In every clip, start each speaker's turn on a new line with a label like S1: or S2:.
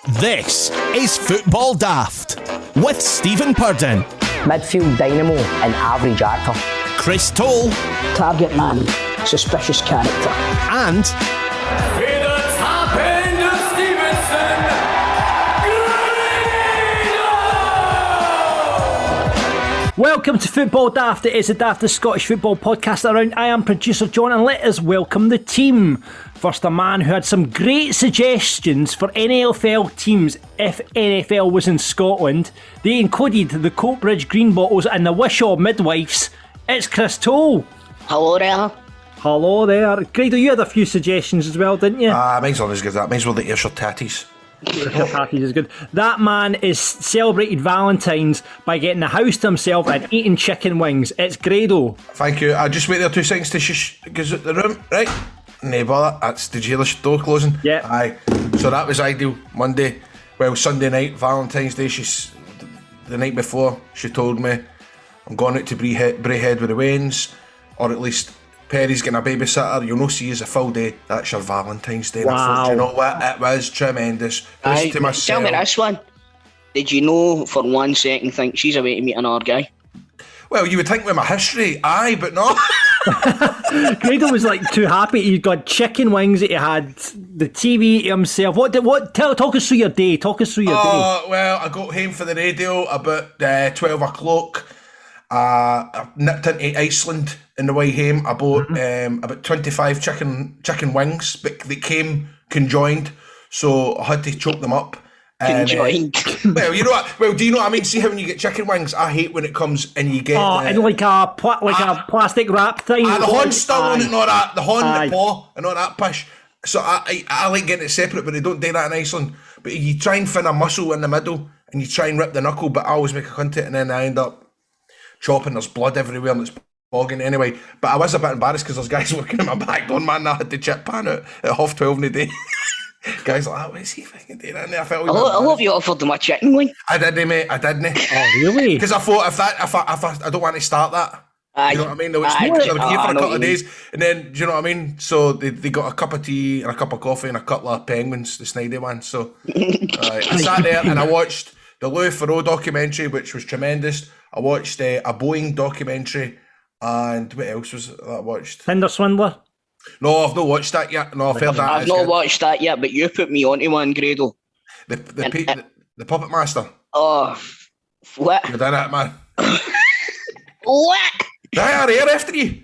S1: This is Football Daft with Stephen Purden,
S2: midfield dynamo and average actor,
S1: Chris Toll,
S3: target man, suspicious character,
S1: and
S3: Welcome to Football Daft. It is the daftest Scottish football podcast around. I am producer John, and let us welcome the team. First, a man who had some great suggestions for NFL teams if NFL was in Scotland. They included the Coatbridge Green Bottles and the Wishaw Midwives. It's Chris Toll.
S4: Hello there.
S3: Hello there. Grado, you had a few suggestions as well, didn't you?
S5: Mine's always good. That mine's well the Ayrshire Tatties.
S3: Is good. That man is celebrated Valentine's by getting the house to himself and eating chicken wings. It's Grado.
S5: Thank you. I just wait there 2 seconds to goes out the room. Right. No bother. Did you hear the door closing?
S3: Yeah.
S5: Aye. So that was ideal. Sunday night, Valentine's Day. The night before, she told me I'm going out to Braehead with the Waynes, or at least Perry's getting a babysitter. You'll not see us a full day. That's your Valentine's Day.
S3: Wow.
S5: And I thought, you know what? It was tremendous.
S4: Aye, tell me this one. Did you know for 1 second think she's away to meet another guy?
S5: Well, you would think with my history, aye, but no.
S3: Grado was like too happy. He got chicken wings. He had the TV to himself. Talk us through your day. Talk us through your day.
S5: Well, I got home for the radio about 12 o'clock. I nipped into Iceland in the way home. I bought about 25 chicken wings, but they came conjoined, so I had to chop them up.
S4: Conjoined.
S5: Well, you know what? Well, do you know what I mean? See how when you get chicken wings, I hate when it comes and you get
S3: and like a plastic wrap thing.
S5: the horn still on it, and all that. The horn,
S3: Aye.
S5: the paw, and all that push. So I like getting it separate, but they don't do that in Iceland. But you try and find a muscle in the middle, and you try and rip the knuckle, but I always make a cunt of it, and then I end up chopping. There's blood everywhere, and it's bogging anyway. But I was a bit embarrassed because there's guys working in my back door, man. I had the chip pan out at 12:30 in the day. Guys like, what is he fucking doing in there? I
S4: hope you offered them a chicken wing.
S5: I didn't, mate. I didn't.
S3: Oh, really?
S5: Because I thought if I don't want to start that.
S4: Aye.
S5: You know what I mean? They were here for a couple of days, and then do you know what I mean? So they got a cup of tea and a cup of coffee and a couple of penguins, the Snyder one. So I sat there and I watched the Louis Theroux documentary, which was tremendous. I watched a Boeing documentary, and what else was that I watched?
S3: Tinder Swindler?
S5: No, I've not watched that yet. No, I've heard that.
S4: I've not watched that yet, but you put me onto one, Grado.
S5: The Puppet Master.
S4: Oh, what?
S5: You done it, man.
S4: What?
S5: They are here after you.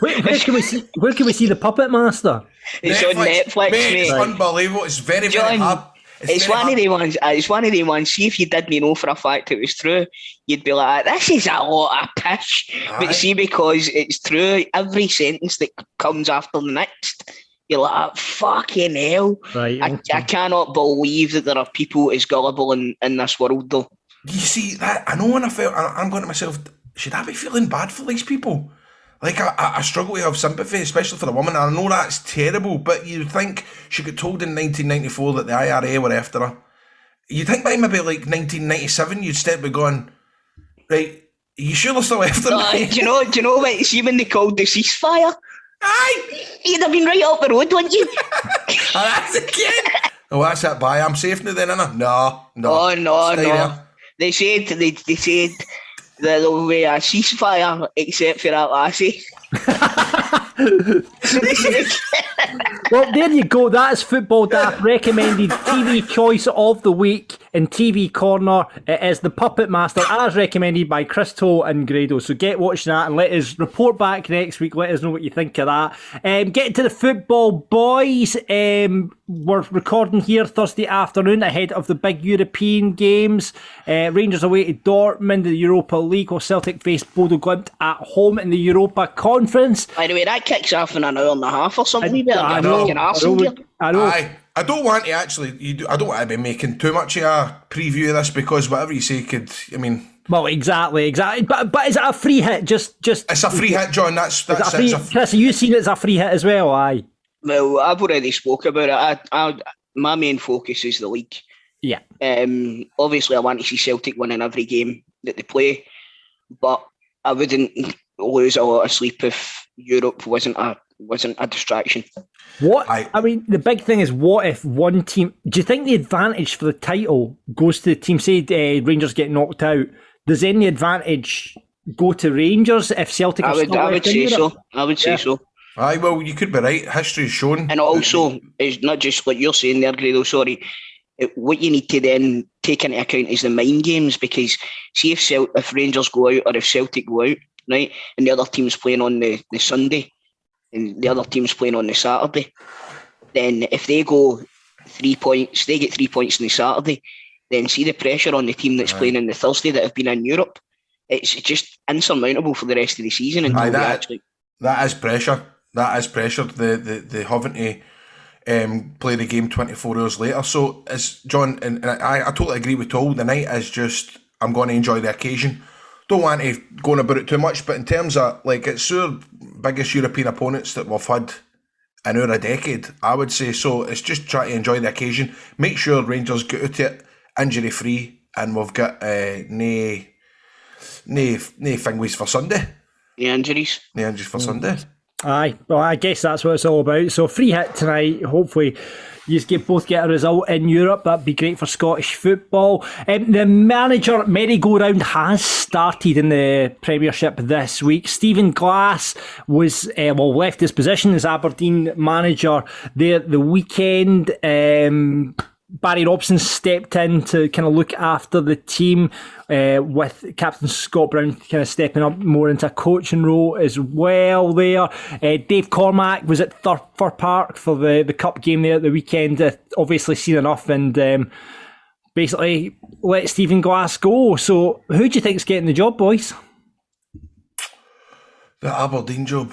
S3: Where can we see the Puppet Master?
S4: It's on Netflix, mate.
S5: It's unbelievable. It's very,
S4: John,
S5: very hard.
S4: It's one of the ones. It's one of the ones. See if you didn't know for a fact it was true, you'd be like, "This is a lot of pish."
S5: Aye.
S4: But see, because it's true, every sentence that comes after the next, you're like, "Fucking hell!"
S3: Right.
S4: I cannot believe that there are people as gullible in this world, though.
S5: You see that? I know when I'm going to myself, should I be feeling bad for these people? Like, I struggle to have sympathy, especially for the woman. I know that's terrible, but you'd think she got told in 1994 that the IRA were after her. You'd think by maybe like 1997, you'd start by going, right, are you sure they're still after me?
S4: Do you know what? See when they called the ceasefire?
S5: Aye!
S4: You'd have been right up the road, wouldn't you?
S5: That's a kid! Oh, that's it, bye. I'm safe now then, innit? No.
S4: Oh, no.
S5: Stay there.
S4: They said that there'll be a ceasefire except for that lassie.
S3: Well, there you go. That is Football Daft recommended TV choice of the week in TV Corner. It is The Puppet Master, as recommended by Chris Toll and Grado. So get watching that and let us report back next week. Let us know what you think of that. Getting to the football, boys. We're recording here Thursday afternoon ahead of the big European games. Rangers away to Dortmund in the Europa League, while Celtic face Bodo Glimt at home in the Europa Conference.
S4: By the way, that kicks off in an hour and a half or something.
S3: I know.
S5: Aye. I don't want to actually. I don't want to be making too much of a preview of this because whatever you say could. I mean.
S3: Well, exactly. But is it a free hit? Just.
S5: It's a free hit, John. That's
S3: free, Chris, have you seen it as a free hit as well? Aye.
S4: Well, I've already spoke about it. My main focus is the league.
S3: Yeah.
S4: Obviously, I want to see Celtic winning every game that they play, but I wouldn't lose a lot of sleep if Europe wasn't a wasn't a distraction.
S3: I mean, the big thing is, what if one team... Do you think the advantage for the title goes to the team? Say Rangers get knocked out. Does any advantage go to Rangers if Celtic are still
S4: I would say so. I would say so.
S5: Aye, well, you could be right. History's shown.
S4: And also, it's not just what you're saying there, Grado, sorry. What you need to then take into account is the mind games, because see if Rangers go out or if Celtic go out, right, and the other team's playing on the Sunday and the other team's playing on the Saturday, then if they go 3 points, they get 3 points on the Saturday, then see the pressure on the team that's playing on the Thursday that have been in Europe. It's just insurmountable for the rest of the season.
S5: That is pressure. That is pressure. The having to play the game 24 hours later. So, as John, and I totally agree with Toll, the night is just, I'm going to enjoy the occasion. Don't want to go on about it too much, but in terms of, like, it's our biggest European opponents that we've had in over a decade, I would say. So, it's just try to enjoy the occasion. Make sure Rangers get out it injury free, and we've got no thingies for Sunday.
S4: The injuries.
S5: The injuries for Sunday.
S3: Aye, well, I guess that's what it's all about. So, free hit tonight. Hopefully, you both get a result in Europe. That'd be great for Scottish football. The manager merry-go-round has started in the Premiership this week. Stephen Glass was left his position as Aberdeen manager there the weekend. Barry Robson stepped in to kind of look after the team, with Captain Scott Brown kind of stepping up more into a coaching role as well there. Dave Cormack was at Fir Park for the cup game there at the weekend. Obviously seen enough and basically let Stephen Glass go. So who do you think's getting the job, boys?
S5: The Aberdeen job.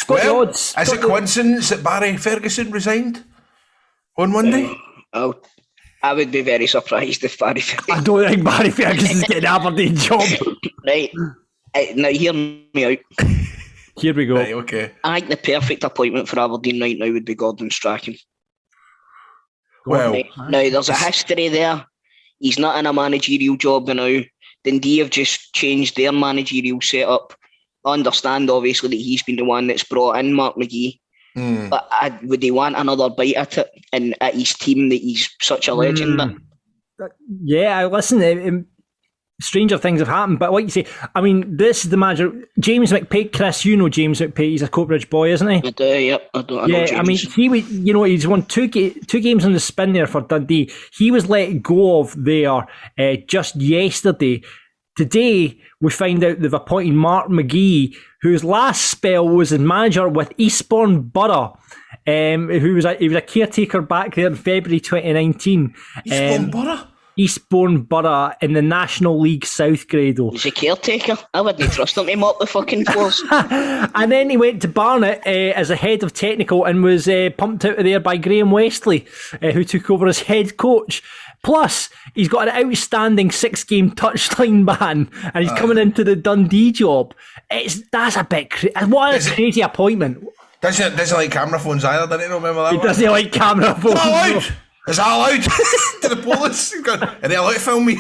S3: Odds.
S5: Is it coincidence that Barry Ferguson resigned on Monday?
S4: I would be very surprised if Barry Ferguson...
S3: I don't think Barry Ferguson's getting the Aberdeen job.
S4: Right. Now, hear me out.
S3: Here we go.
S5: Right, okay.
S4: I think the perfect appointment for Aberdeen right now would be Gordon Strachan.
S5: Well...
S4: Right. Now, there's a history there. He's not in a managerial job now. Dundee have just changed their managerial setup. I understand, obviously, that he's been the one that's brought in Mark McGee. But would he want another bite at it and at his team that he's such a legend at?
S3: Yeah, listen, stranger things have happened, but like you say, I mean, this is the manager, James McPake. Chris, you know James McPake, he's a Coatbridge boy, isn't he?
S4: I do, yep. I know James.
S3: I mean, he's won two games on the spin there for Dundee. He was let go of there just yesterday. Today, we find out they've appointed Mark McGee, whose last spell was as manager with Eastbourne Borough, he was a caretaker back there in February 2019.
S5: Eastbourne Borough?
S3: Eastbourne Borough in the National League South, Grado.
S4: He's a caretaker. I wouldn't trust him to mop the fucking floors.
S3: And then he went to Barnet as a head of technical and was pumped out of there by Graham Westley, who took over as head coach. Plus, he's got an outstanding 6-game touchline ban, and he's coming into the Dundee job. That's a bit crazy. What a crazy appointment.
S5: Doesn't like camera phones either, doesn't he? Remember that?
S3: He doesn't like camera phones.
S5: Is that allowed? Is that allowed? To the police? Are they allowed to film me?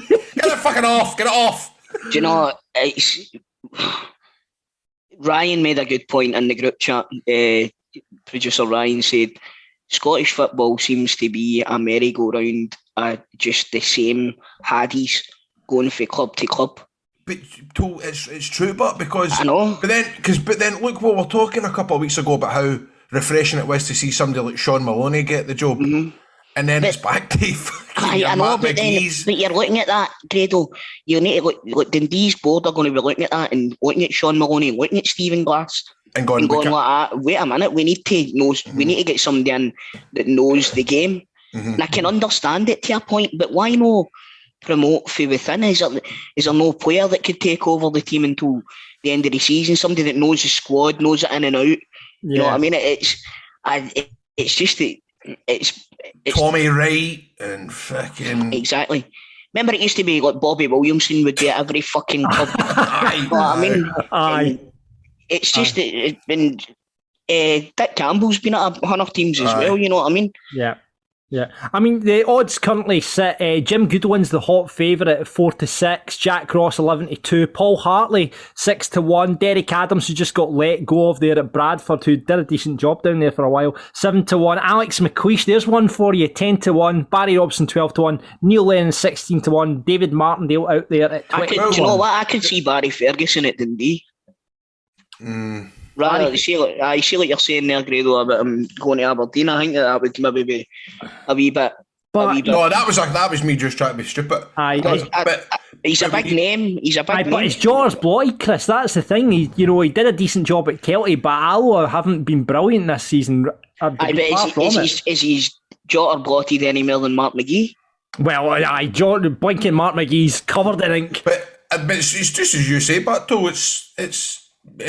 S5: Get it fucking off. Get it off.
S4: Do you know, Ryan made a good point in the group chat. Producer Ryan said, Scottish football seems to be a merry-go-round, just the same haddies going from club to club.
S5: But it's true, but because
S4: I know.
S5: But then look what we were talking a couple of weeks ago about how refreshing it was to see somebody like Sean Maloney get the job, and then it's back to
S4: I know, but you're looking at that, Grado. You need to look. Dundee's board are going to be looking at that and looking at Sean Maloney and looking at Stephen Glass. And going like, wait a minute, we need to know. We need to get somebody in that knows the game. And I can understand it to a point, but why not promote from within? Is there no player that could take over the team until the end of the season? Somebody that knows the squad, knows it in and out. Yeah. You know what I mean? It's just it's
S5: Tommy Wright and fucking
S4: exactly. Remember, it used to be like Bobby Williamson would be at every fucking club.
S3: Aye.
S4: It's just it's been Dick Campbell's been at 100 teams as well. You know what I mean?
S3: Yeah. Yeah, I mean the odds currently sit. Jim Goodwin's the hot favourite at 4-6. Jack Ross 11-2. Paul Hartley 6-1. Derek Adams, who just got let go of there at Bradford, who did a decent job down there for a while, 7-1. Alex McQueish, there's one for you, 10-1. Barry Robson 12-1. Neil Lennon 16-1. David Martindale out there at 20-1.
S4: Do you know what? I could see Barry Ferguson at Dundee. Rather, you see like you're saying there, Grado, about him going to Aberdeen. I think that would maybe be a wee bit.
S5: No, that was me just trying to be stupid.
S4: He's a big name. He's a big name.
S3: But it's Jaws Bloy, Chris. That's the thing. He did a decent job at Kelty, but Alloa haven't been brilliant this season.
S4: Is his Jota blotted any more than Mark McGee?
S3: Well, blinking Mark McGee's covered in ink.
S5: But it's just as you say, but it's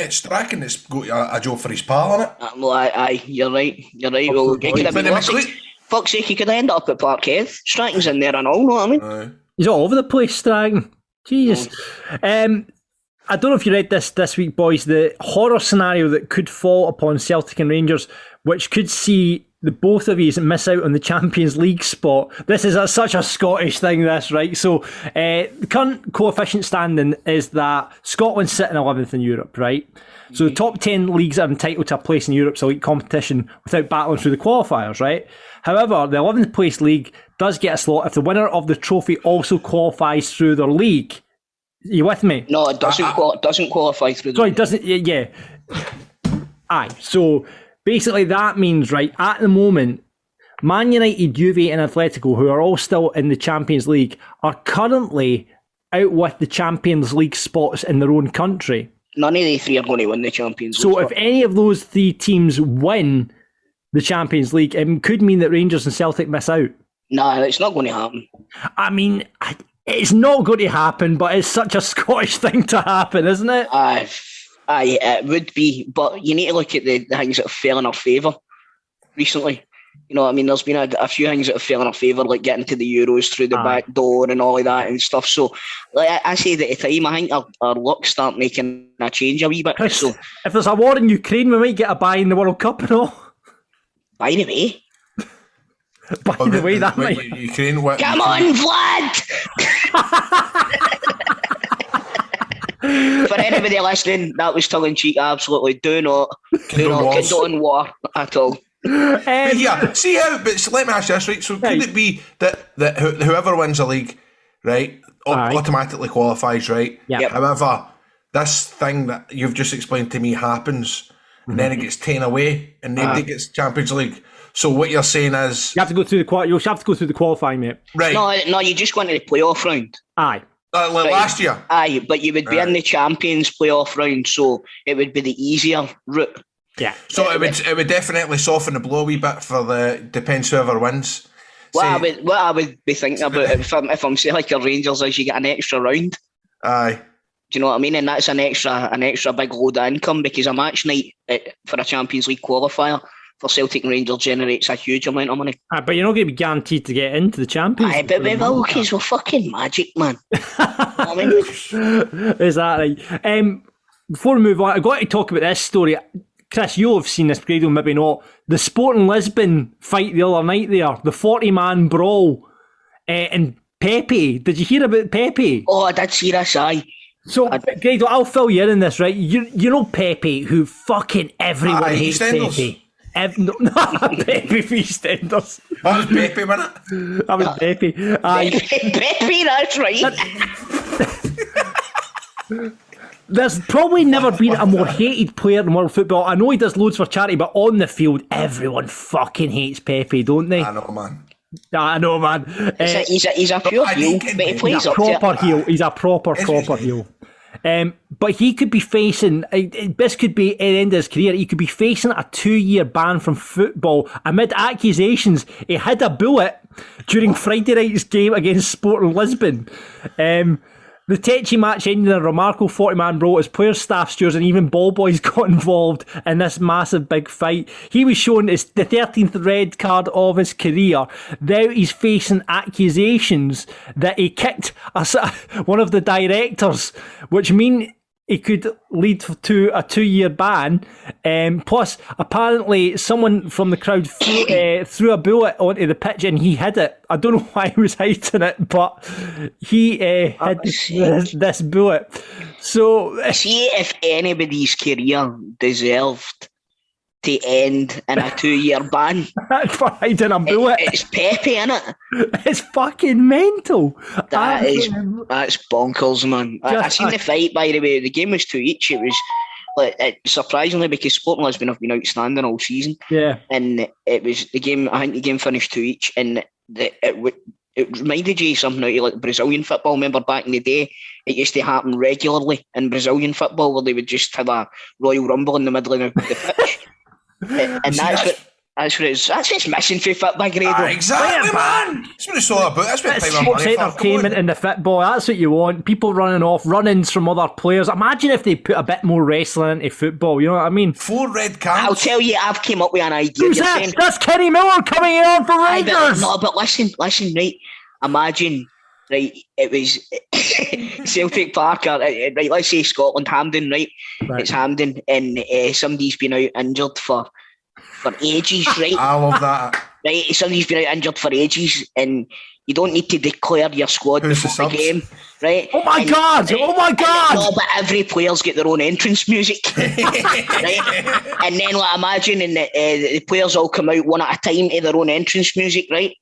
S5: striking. It's got a job for his pal on it. You're right. Well, it could have been fuck's sake, he could end up at Parkhead. Striking's in there and all, know what I mean?
S3: He's all over the place, Striking. Jesus. I don't know if you read this week, boys, the horror scenario that could fall upon Celtic and Rangers, which could see the both of you miss out on the Champions League spot. This is such a Scottish thing, this, right? So the current coefficient standing is that Scotland's sitting 11th in Europe, right? So the top 10 leagues are entitled to a place in Europe's elite competition without battling through the qualifiers, right? However, the 11th place league does get a slot if the winner of the trophy also qualifies through their league. Are you with me?
S4: No, it doesn't qualify through the league.
S3: Sorry, it doesn't, yeah. Aye, so basically that means, right, at the moment, Man United, Juve and Atletico, who are all still in the Champions League, are currently out with the Champions League spots in their own country.
S4: None of the three are going to win the Champions League.
S3: So if any of those three teams win the Champions League, it could mean that Rangers and Celtic miss out.
S4: No, it's not going to happen.
S3: I mean, it's not going to happen, but it's such a Scottish thing to happen, isn't it?
S4: It would be, but you need to look at the things that have fell in our favour recently. You know what I mean? There's been a few things that have fell in our favour, like getting to the Euros through the back door and all of that and stuff. So, like I said at the time, I think our luck start making a change a wee bit. So,
S3: if there's a war in Ukraine, we might get a bye in the World Cup and all.
S4: By the way,
S3: that might...
S5: Ukraine.
S4: Come on, Vlad! For anybody listening, that was tongue in cheek. Absolutely, do not condone war at all.
S5: But let me ask you this, right? So could it be that whoever wins the league, right, automatically qualifies, right?
S3: Yeah.
S5: However, this thing that you've just explained to me happens, and then it gets taken away, and nobody gets Champions League. So what you're saying is
S3: you have to go through the qualifying, mate.
S5: Right?
S4: No, you just go into the playoff round.
S3: Aye.
S5: Like last year.
S4: Aye, but you would be in the Champions playoff round, so it would be the easier route.
S3: Yeah.
S5: So it would definitely soften the blow a wee bit for depends whoever wins.
S4: What I would be thinking about if I'm saying like your Rangers is you get an extra round.
S5: Aye.
S4: Do you know what I mean? And that's an extra big load of income, because a match night for a Champions League qualifier for Celtic and Rangers generates a huge amount of money.
S3: But you're not going to be guaranteed to get into the Champions League.
S4: But we will, because we're fucking magic, man. I mean,
S3: is that right? Before we move on, I've got to talk about this story. Chris, you'll have seen this, Grado, maybe not. The Sporting Lisbon fight the other night there, the 40-man brawl. And Pepe, did you hear about Pepe?
S4: Oh, I did see this, aye.
S3: So, Grado, I'll fill you in this, right? You know Pepe, who fucking everyone hates Pepe. Pepe for EastEnders.
S5: That was Pepe, wasn't it?
S3: That was Pepe.
S4: Pepe, that's right.
S3: There's probably never been a more hated player in world football. I know he does loads for charity, but on the field, everyone fucking hates Pepe, don't they?
S5: I know, man.
S4: He's a pure heel, but he plays up to it.
S3: Proper heel. He's a proper heel. But he could be facing, this could be at the end of his career, he could be facing a 2-year ban from football amid accusations he hid a bullet during Friday night's game against Sporting Lisbon. The Techi match ended in a remarkable 40-man brawl as players, staff, stewards and even ball boys got involved in this massive big fight. He was shown the 13th red card of his career. Now he's facing accusations that he kicked one of the directors, which mean he could lead to a 2-year ban. Plus, apparently, someone from the crowd threw a bullet onto the pitch and he hid it. I don't know why he was hiding it, but he hid this bullet. So,
S4: see if anybody's career deserved to end in a 2-year ban
S3: for hiding a bullet.
S4: It's Pepe, innit?
S3: It's fucking mental.
S4: That's bonkers, man. I seen the fight, by the way. The game was 2-2. It was like surprisingly, because Sporting Lisbon have been outstanding all season.
S3: Yeah,
S4: and it was the game. I think the game finished 2-2, and it reminded you something out of like Brazilian football. Remember back in the day, it used to happen regularly in Brazilian football where they would just have a Royal Rumble in the middle of the pitch. And that's what's missing for football, Grado.
S5: Exactly, man. That's what it's all about. That's what
S3: sports entertainment in the football. That's what you want. People running off, run-ins from other players. Imagine if they put a bit more wrestling into football. You know what I mean?
S5: 4 red cards.
S4: I'll tell you, I've came up with an idea.
S3: Who's that? That's Kenny Miller coming on for Rangers.
S4: But listen, right? Imagine, right? It was Celtic Park, right? Let's say Scotland, Hampden, right? It's Hampden, and somebody's been out injured for ages, right?
S5: I love that.
S4: Right, somebody's been out injured for ages, and you don't need to declare your squad before the game, right?
S3: Oh my God!
S4: No, but every player's got their own entrance music, right? And then imagine, and the players all come out one at a time to their own entrance music, right?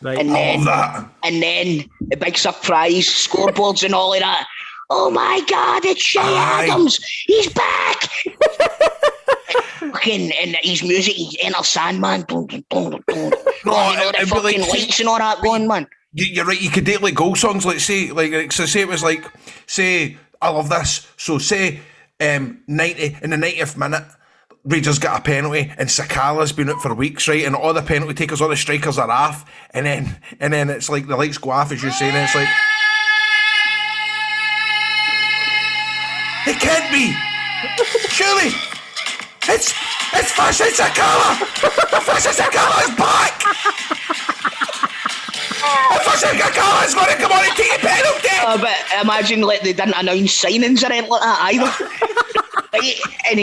S3: Right.
S4: And then the big surprise scoreboards and all of that. Oh my God, it's Shay Adams! He's back! Fucking, and his music, he's Enter Sandman. The fucking lights and all that going, man.
S5: You're right. You could do like goal songs, like say it was like, say I love this. So say 90 in the 90th minute, Rangers got a penalty and Sakala's been out for weeks, right? And all the penalty takers, all the strikers are off, and then it's like the lights go off as you're saying it. It's like it can't be. Surely. It's Fashion Sakala! Fashion Sakala is back! Fashion Sakala is going to come on and take a penalty!
S4: But imagine like they didn't announce signings or anything like that either. And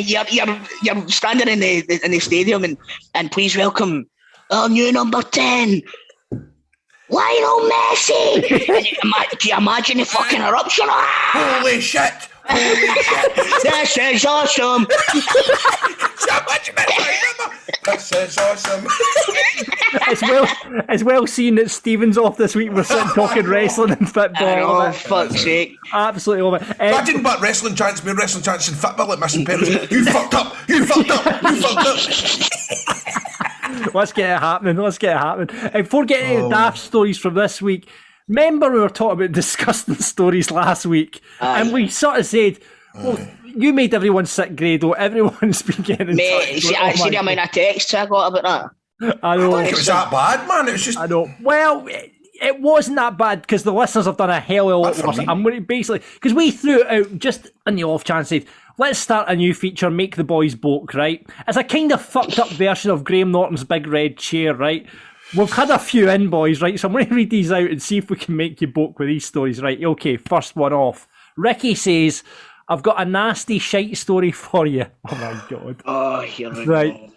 S4: you're standing in the stadium and please welcome our new number 10, Lionel Messi! And do you imagine the fucking eruption?
S5: Holy shit!
S4: This is awesome!
S5: This is awesome!
S3: It's well seen that Stephen's off this week. We're sitting talking wrestling and football.
S4: Oh, fuck's sake.
S3: Absolutely love it.
S5: I didn't but wrestling chants, mere wrestling chants in football like missing penalties. You fucked up! You fucked up! You fucked up!
S3: Let's get it happening. Before getting to the daft stories from this week, remember we were talking about disgusting stories last week, and we sort of said, well, you made everyone sick, Grado. Everyone's been getting in touch.
S4: See the amount of texts I got about that.
S3: I know.
S5: I think it was that bad, man. It was just...
S3: I know. Well, it wasn't that bad because the listeners have done a hell of a lot worse. I'm going to basically... Because we threw it out just on the off chance, said, let's start a new feature, Make the Boys Boke, right? It's a kind of fucked up version of Graham Norton's Big Red Chair, right? We've had a few in, boys, right? So I'm going to read these out and see if we can make you boke with these stories, right? Okay, first one off. Ricky says, I've got a nasty shite story for you. Oh my God.
S4: Oh, here we
S3: go.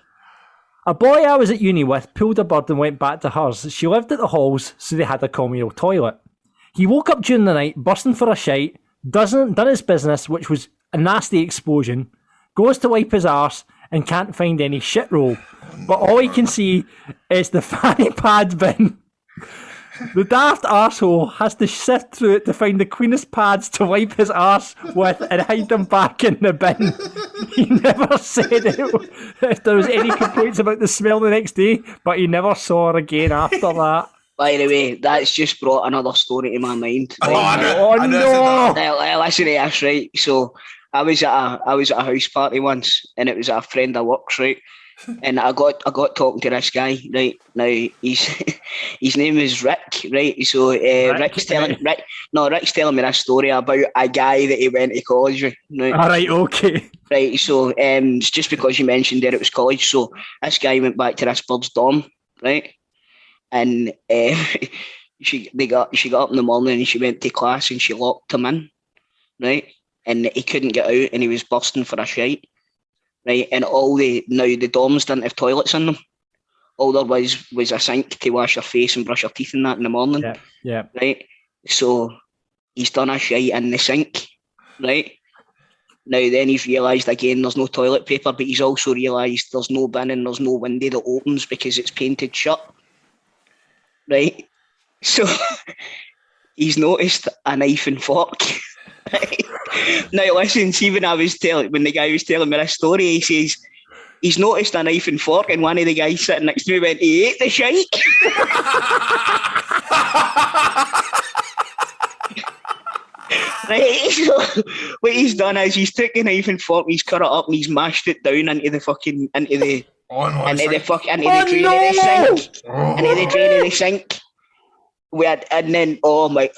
S3: A boy I was at uni with pulled a bird and went back to hers. She lived at the halls, so they had a communal toilet. He woke up during the night, bursting for a shite, done his business, which was a nasty explosion, goes to wipe his arse and can't find any shit roll. But all he can see is the fanny pad bin. The daft arsehole has to sift through it to find the cleanest pads to wipe his arse with and hide them back in the bin. He never said if there was any complaints about the smell the next day, but he never saw her again after that.
S4: By the way, that's just brought another story to my mind.
S3: Oh no!
S4: Listen to this, right? So I was at a house party once, and it was a friend of work's, right? And I got talking to this guy, right? Now his name is Rick, right? So Rick's telling me this story about a guy that he went to college with. Right?
S3: All right, okay.
S4: Right, so it's just because you mentioned there it was college. So this guy went back to this bird's dorm, right? And she got up in the morning and she went to class and she locked him in, right? and he couldn't get out, and he was bursting for a shite, right? And the dorms didn't have toilets in them. All there was a sink to wash your face and brush your teeth and that in the morning.
S3: Yeah.
S4: Right? So he's done a shite in the sink, right? Now then he's realised again there's no toilet paper, but he's also realised there's no bin and there's no window that opens because it's painted shut. Right? So he's noticed a knife and fork. Right? Now listen, see when the guy was telling me this story, he says he's noticed a knife and fork, and one of the guys sitting next to me went, he ate the shite. Right, so what he's done is he's took a knife and fork, he's cut it up and he's mashed it down into the drain of the sink. And then, oh my,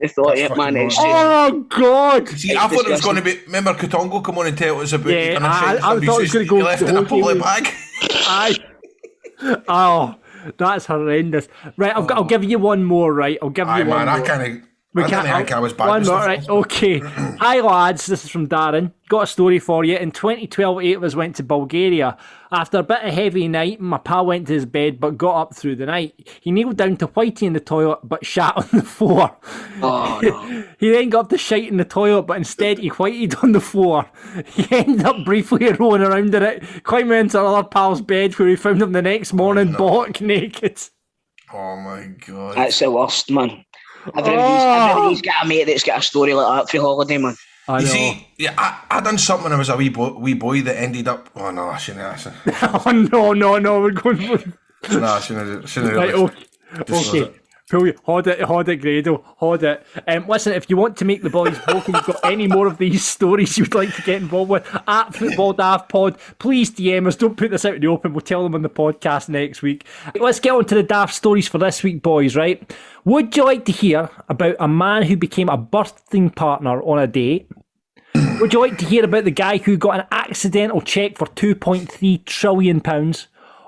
S4: the thought, yeah, man, it's
S3: oh God!
S5: See, I thought it was going to be. Remember, Kutongo come on and tell us about.
S3: Yeah, I thought it was going to go.
S5: Left in a poly bag.
S3: Oh, that's horrendous. Right, I'll give you one more. Right, I'll give you one more.
S5: I can't. I think I was bad.
S3: One more, right? Okay. Hi lads, this is from Darren. Got a story for you. In 2012, 8 of us went to Bulgaria. After a bit of heavy night, my pal went to his bed but got up through the night. He kneeled down to whitey in the toilet but shat on the floor.
S4: Oh, no.
S3: He then got up to shite in the toilet, but instead he whited on the floor. He ended up briefly rolling around in it, climbing into another pal's bed where he found him the next morning, bollock naked.
S5: Oh my God.
S4: That's the worst, man. Everybody's got a mate that's got a story like that for holiday, man.
S3: I know.
S5: You see, yeah, I done something when I was a wee boy that ended up. Oh no, I shouldn't have.
S3: Oh no, we're going for.
S5: No, I shouldn't have.
S3: Right, okay. Hold it, Grado, hold it. Listen, if you want to make the boys vote and you've got any more of these stories you'd like to get involved with, at Football Daft Pod, please DM us. Don't put this out in the open. We'll tell them on the podcast next week. Let's get on to the Daft stories for this week, boys, right? Would you like to hear about a man who became a birthing partner on a date? Would you like to hear about the guy who got an accidental cheque for £2.3 trillion?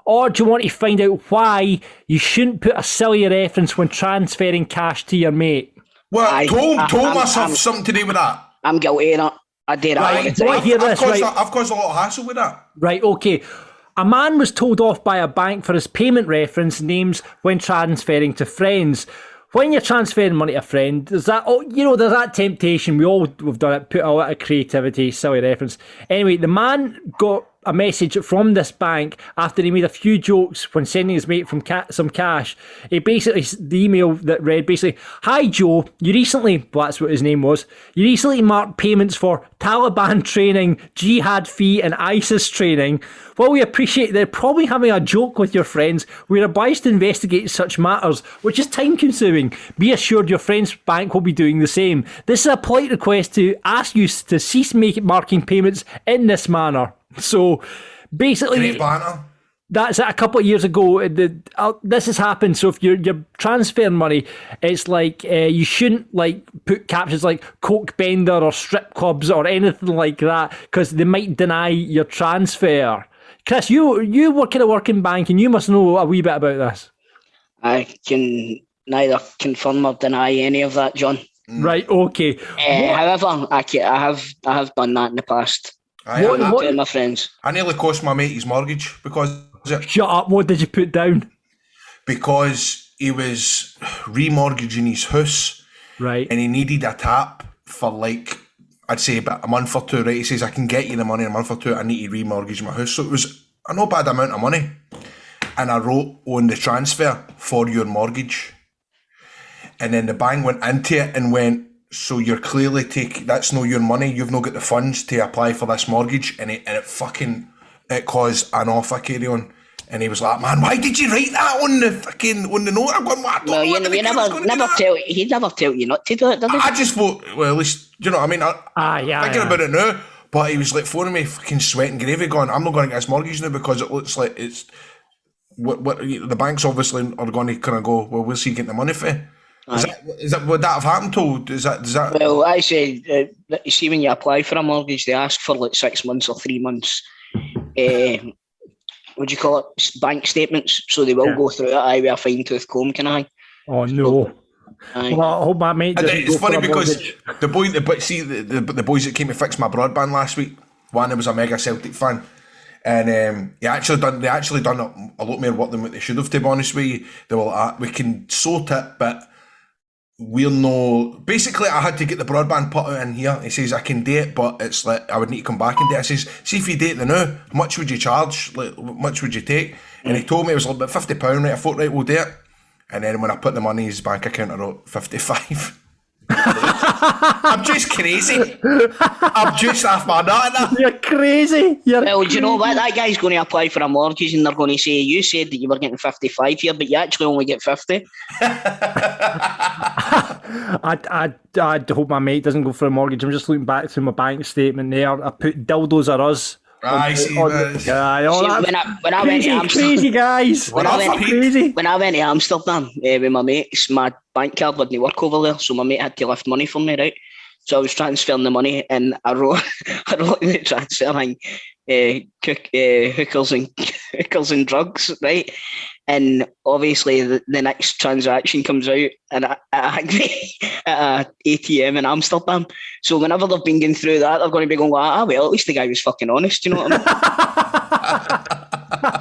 S3: Or do you want to find out why you shouldn't put a silly reference when transferring cash to your mate?
S5: Well, told myself something to do with that.
S4: I'm guilty of that. I did that.
S5: I've caused a lot of hassle with that.
S3: Right, okay. A man was told off by a bank for his payment reference names when transferring to friends. When you're transferring money to a friend, there's that temptation. We've done it. Put a lot of creativity, silly reference. Anyway, the man got a message from this bank after he made a few jokes when sending his mate from some cash. The email that read basically, "Hi Joe, that's what his name was, you recently marked payments for Taliban training, jihad fee and ISIS training. While we appreciate they're probably having a joke with your friends, we're obliged to investigate such matters, which is time consuming. Be assured your friend's bank will be doing the same. This is a polite request to ask you to cease marking payments in this manner." So basically,
S5: great banter.
S3: That's it. A couple of years ago, this has happened. So if you're transferring money, it's like you shouldn't put captions like coke bender or strip clubs or anything like that, because they might deny your transfer. Chris, you work in a working bank and you must know a wee bit about this.
S4: I can neither confirm or deny any of that, John.
S3: Right. Okay.
S4: However, I have done that in the past. What my friends?
S5: I nearly cost my mate his mortgage because
S3: Shut up! What did you put down?
S5: Because he was remortgaging his house,
S3: right?
S5: And he needed a tap for I'd say about a month or two. Right? He says, "I can get you the money in a month or two. I need to remortgage my house." So it was a no bad amount of money, and I wrote on the transfer for your mortgage, and then the bank went into it and went, "So you're clearly that's not your money. You've not got the funds to apply for this mortgage," and it caused an offer carry on. And he was like, "Man, why did you write that on the note?" I'm going, "What?"
S4: No, he'd never tell you not to do it, did he?
S5: I just thought, well, at least, do you know what I mean? Thinking about it now, but he was phoning me, fucking sweating gravy, going, "I'm not going to get this mortgage now because it looks like it's what the banks obviously are going to kind of go, well, we'll see you getting the money for." Would that have happened to? Does that?
S4: Well, I say, you see, when you apply for a mortgage, they ask for 6 months or 3 months. What do you call it? Bank statements. So they will go through it with a fine tooth comb, can I?
S3: Oh no! Well, I hope my mate doesn't
S5: It's
S3: go
S5: funny
S3: for a
S5: because
S3: mortgage.
S5: the boys that came to fix my broadband last week, one was a mega Celtic fan, and they actually done a lot more work than what they should have. To be honest with you, they were like, we can sort it, but we're no. Basically, I had to get the broadband put out in here. He says I can do it, but it's like I would need to come back and do it. I says, see if you do it now, how much would you charge? Like, how much would you take? And he told me it was about £50. Right, I thought, right, we'll do it. And then when I put the money in his bank account, I wrote 55. I'm just crazy. I'm just off my nut.
S3: You're crazy.
S4: Well, do you know what? That guy's going to apply for a mortgage and they're going to say, you said that you were getting 55 here, but you actually only get 50.
S3: I hope my mate doesn't go for a mortgage. I'm just looking back through my bank statement there. I put dildos are us.
S5: I see.
S4: When I went to Amsterdam,
S3: crazy guys.
S4: When I went to Amsterdam with my mates, my bank card wouldn't work over there, so my mate had to lift money for me, right? So I was transferring the money, and I wrote in the transfer thing, hookers and drugs, right? And obviously the next transaction comes out and at a ATM in Amsterdam. So whenever they've been going through that, they're going to be going, well, at least the guy was fucking honest, you know what I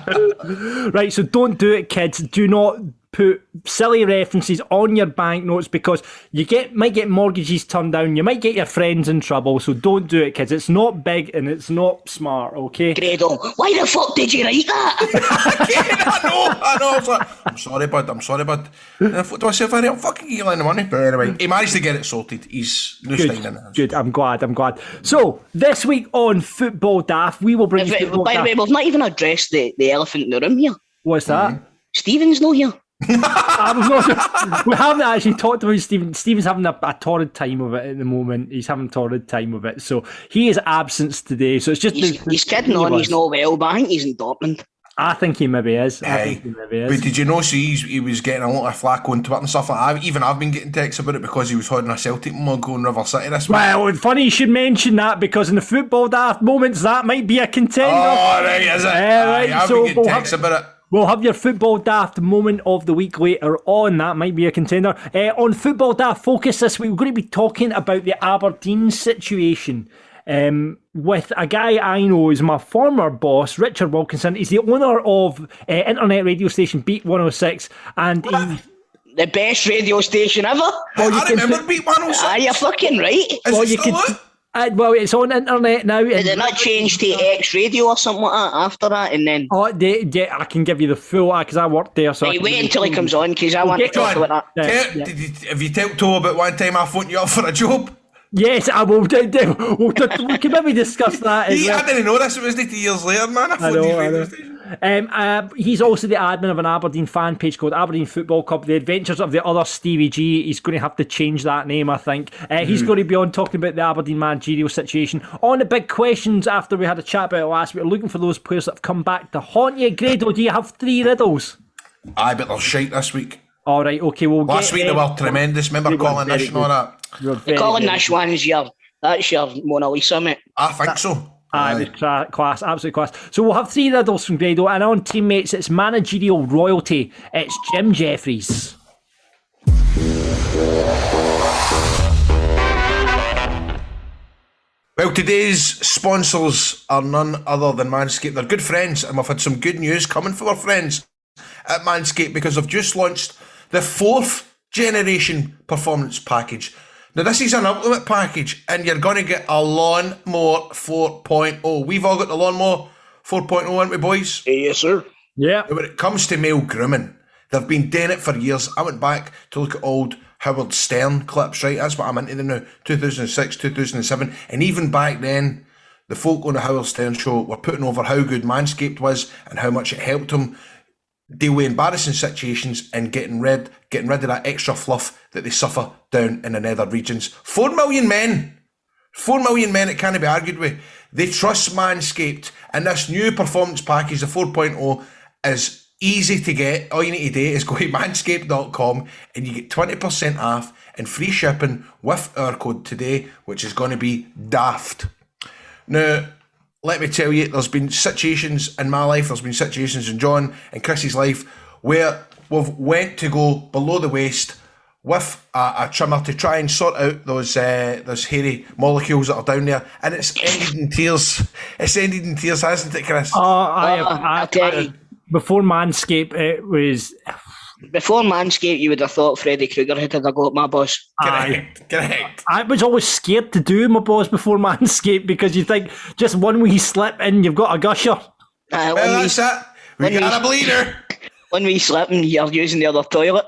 S3: mean? Right, so don't do it, kids. Do not put silly references on your banknotes because you might get mortgages turned down. You might get your friends in trouble. So don't do it, kids. It's not big and it's not smart, okay?
S4: Grado, why the fuck did you write that?
S5: I know. I was like, I'm sorry, bud. And I thought to myself, I'm fucking giving the money. But anyway, he managed to get it sorted. He's no staying in it.
S3: Good, I'm glad. So, this week on Football Daft, we will bring
S4: By the way, we've not even addressed the elephant in the room here.
S3: What's that?
S4: Stephen's not here.
S3: We haven't actually talked about Stephen. Stephen's having a torrid time of it at the moment. He's having a torrid time of it. So he is absent today. So it's just
S4: he's kidding on. He's not well, but I think he's in Dortmund.
S3: I think he maybe is.
S5: But did you know? He was getting a lot of flack on Twitter and stuff like that. I've been getting texts about it because he was holding a Celtic mug on River City this week.
S3: Well, funny you should mention that because in the Football Daft moments that might be a contender.
S5: Oh, right, is it?
S3: Right.
S5: I've been getting texts about it.
S3: We'll have your Football Daft moment of the week later on. That might be a contender. On Football Daft Focus this week, we're going to be talking about the Aberdeen situation with a guy I know is my former boss, Richard Wilkinson. He's the owner of internet radio station Beat 106. And
S4: the best radio station ever.
S5: I remember Beat 106.
S4: Are you fucking right?
S3: Well, it's on internet now.
S4: Did it not change to X Radio or something like that after that? And then
S3: I can give you the full because I worked there. So
S4: wait until he comes on because I want to talk about that.
S5: Have you told Toe about one time I phoned you up for a job?
S3: Yes, I will. We can maybe discuss that.
S5: I didn't know this. It was 80 years later, man. I phoned you radio station.
S3: He's also the admin of an Aberdeen fan page called Aberdeen Football Club, The Adventures of the Other Stevie G. He's going to have to change that name, I think. He's going to be on talking about the Aberdeen managerial situation. On the big questions after we had a chat about it last week, we're looking for those players that have come back to haunt you. Grado, do you have 3 riddles?
S5: Aye, but they're shite this week.
S3: All right, okay.
S5: Last week they were tremendous. Remember Colin Nash and all that?
S4: The Colin Nash one's that's your Mona Lisa, mate.
S5: I think so.
S3: It was class, absolute class. So we'll have 3 riddles from Grado, and on teammates, it's managerial royalty. It's Jim Jeffries.
S5: Well, today's sponsors are none other than Manscaped. They're good friends, and we've had some good news coming from our friends at Manscaped because they've just launched the 4th generation performance package. Now, this is an ultimate package, and you're going to get a Lawnmower 4.0. We've all got the Lawnmower 4.0, haven't we, boys?
S4: Yes, sir.
S3: Yeah.
S5: Now, when it comes to male grooming, they've been doing it for years. I went back to look at old Howard Stern clips, right? That's what I'm into now, 2006, 2007. And even back then, the folk on the Howard Stern show were putting over how good Manscaped was and how much it helped them deal with embarrassing situations and getting rid of that extra fluff that they suffer down in the nether regions. 4 million men, it can't be argued with. They trust Manscaped, and this new performance package, the 4.0, is easy to get. All you need to do is go to manscaped.com and you get 20% off and free shipping with our code today, which is going to be Daft. Now, let me tell you, there's been situations in my life, there's been situations in John and Chris's life where we've went to go below the waist with a trimmer to try and sort out those hairy molecules that are down there, and it's ended in tears. It's ended in tears, hasn't it, Chris?
S3: I tell you. Before Manscaped, it was...
S4: Before Manscaped, you would have thought Freddy Krueger had a go at my boss.
S5: Correct.
S3: I was always scared to do my boss before Manscaped because you think just one wee slip and you've got a gusher.
S5: Well, that's it. We got a bleeder.
S4: One wee slip and you're using the other toilet.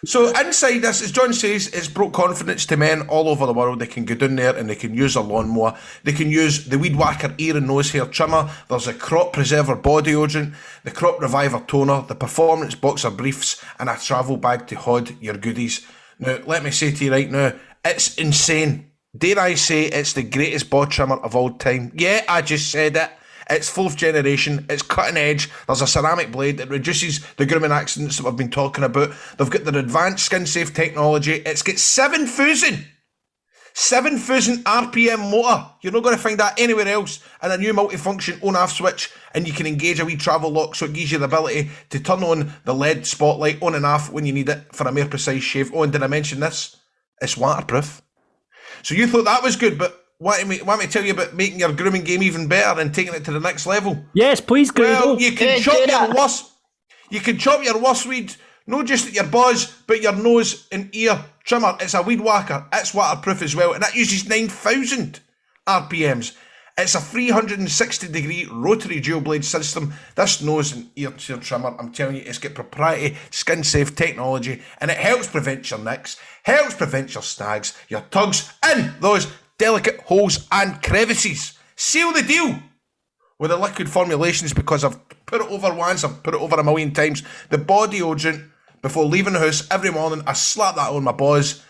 S5: So inside this, as John says, it's brought confidence to men all over the world. They can go down there and they can use a lawnmower. They can use the Weed Whacker ear and nose hair trimmer. There's a Crop Preserver body odourant, the Crop Reviver toner, the Performance Boxer briefs, and a travel bag to hoard your goodies. Now, let me say to you right now, it's insane. Dare I say it's the greatest bod trimmer of all time? Yeah, I just said it. It's 4th generation, it's cutting edge, there's a ceramic blade, it reduces the grooming accidents that we've been talking about. They've got their advanced skin safe technology. It's got 7,000 RPM motor. You're not going to find that anywhere else. And a new multifunction on-off switch, and you can engage a wee travel lock, so it gives you the ability to turn on the LED spotlight on and off when you need it for a more precise shave. Oh, and did I mention this? It's waterproof. So you thought that was good, but want me to tell you about making your grooming game even better and taking it to the next level?
S3: Yes, please, Grado.
S5: Well, you can chop your worst weed, not just at your buzz, but your nose and ear trimmer. It's a Weed Whacker. It's waterproof as well, and that uses 9,000 RPMs. It's a 360-degree rotary dual blade system. This nose and ear trimmer, I'm telling you, it's got proprietary skin-safe technology, and it helps prevent your nicks, helps prevent your snags, your tugs, and those delicate holes and crevices. Seal the deal with the liquid formulations, because I've put it over once, I've put it over 1,000,000 times. The body odourant, before leaving the house every morning, I slap that on my balls,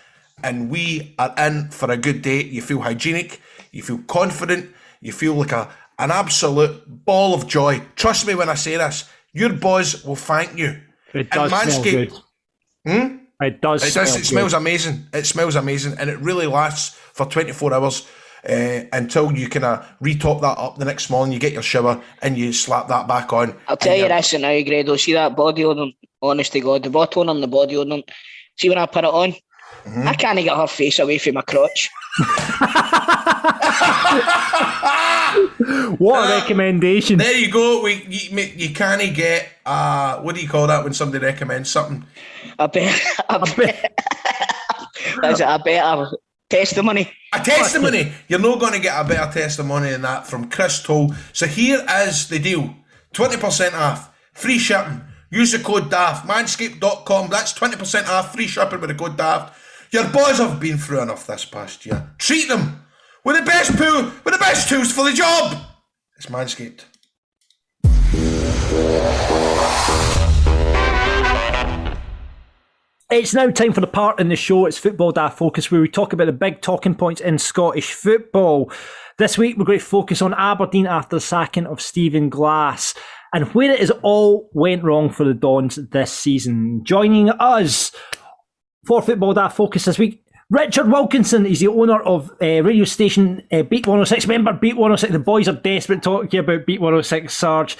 S5: and we are in for a good day. You feel hygienic, you feel confident, you feel like an absolute ball of joy. Trust me when I say this, your boss will thank you.
S3: It does smell good. It does.
S5: It smells amazing. It smells amazing, and it really lasts for 24 hours until you kind of retop that up the next morning. You get your shower and you slap that back on.
S4: I'll tell you this now, Grado. See that body odour? Honest to God, the bottle on the body odour. See when I put it on, I can't get her face away from my crotch.
S3: What a recommendation!
S5: There you go. You can't get what do you call that when somebody recommends something? A better testimony. A testimony. You're not going to get a better testimony than that from Chris Toll. So here is the deal: 20% off, free shipping. Use the code Daft. Manscaped.com. That's 20% off, free shipping with the code Daft. Your boys have been through enough this past year. Treat them with the best tools for the job. It's Manscaped.
S3: It's now time for the part in the show. It's Football Daft Focus, where we talk about the big talking points in Scottish football. This week, we're going to focus on Aberdeen after the sacking of Stephen Glass and where it is all went wrong for the Dons this season. Joining us for Football Daft Focus this week, Richard Wilkinson. He's the owner of radio station Beat 106. Remember Beat 106? The boys are desperate talking about Beat 106, Sarge.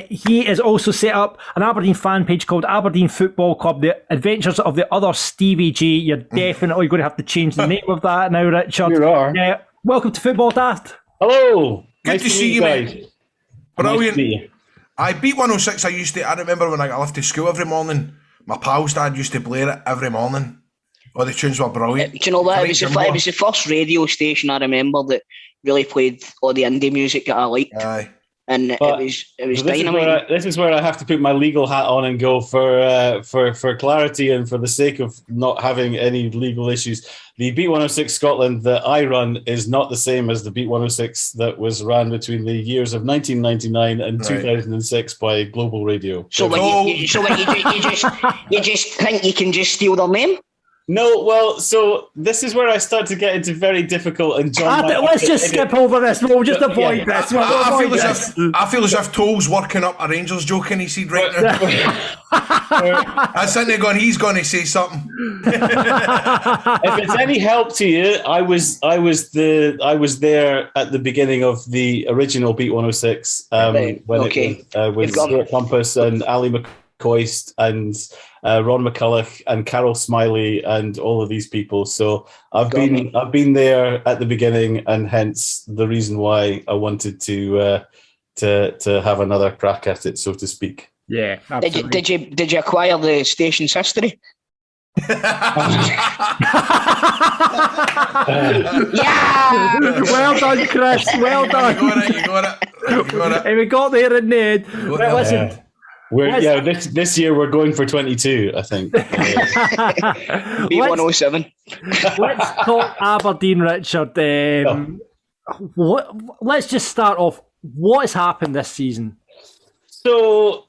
S3: He has also set up an Aberdeen fan page called Aberdeen Football Club, The Adventures of the Other Stevie G. You're definitely going to have to change the name of that now, Richard.
S6: You are.
S3: Welcome to Football Daft.
S6: Hello.
S5: Good to see you, mate. Brilliant.
S6: Nice.
S5: I Beat 106. I remember when I left to school every morning, my pal's dad used to blare it every morning. Oh, the tunes were brilliant.
S4: Do you know what? It was the first radio station I remember that really played all the indie music that I liked.
S5: Aye.
S4: And it was dynamite.
S6: This is where I have to put my legal hat on and go for clarity and for the sake of not having any legal issues. The Beat 106 Scotland that I run is not the same as the Beat 106 that was ran between the years of 1999 and 2006 by Global Radio.
S4: So you just think you can just steal their name?
S6: No, well, so this is where I start to get into very difficult and
S3: let's just skip over this. We'll just avoid this.
S5: I feel as if Toll's working up a Rangers joke in his seat right now. I'm sitting there going, he's going to say something.
S6: If it's any help to you, I was there at the beginning of the original Beat 106 with Stuart Compass and Ali Coist and Ron McCulloch and Carol Smiley and all of these people. So I've been there at the beginning, and hence the reason why I wanted to have another crack at it, so to speak.
S3: Yeah, absolutely.
S4: Did you acquire the station's history? Yeah!
S3: Well done, Chris. Well done.
S5: You got it.
S3: And we got there in the end. Right, listen.
S6: This year we're going for 22, I think.
S4: B107.
S3: Let's talk Aberdeen, Richard. Let's just start off. What has happened this season?
S6: So,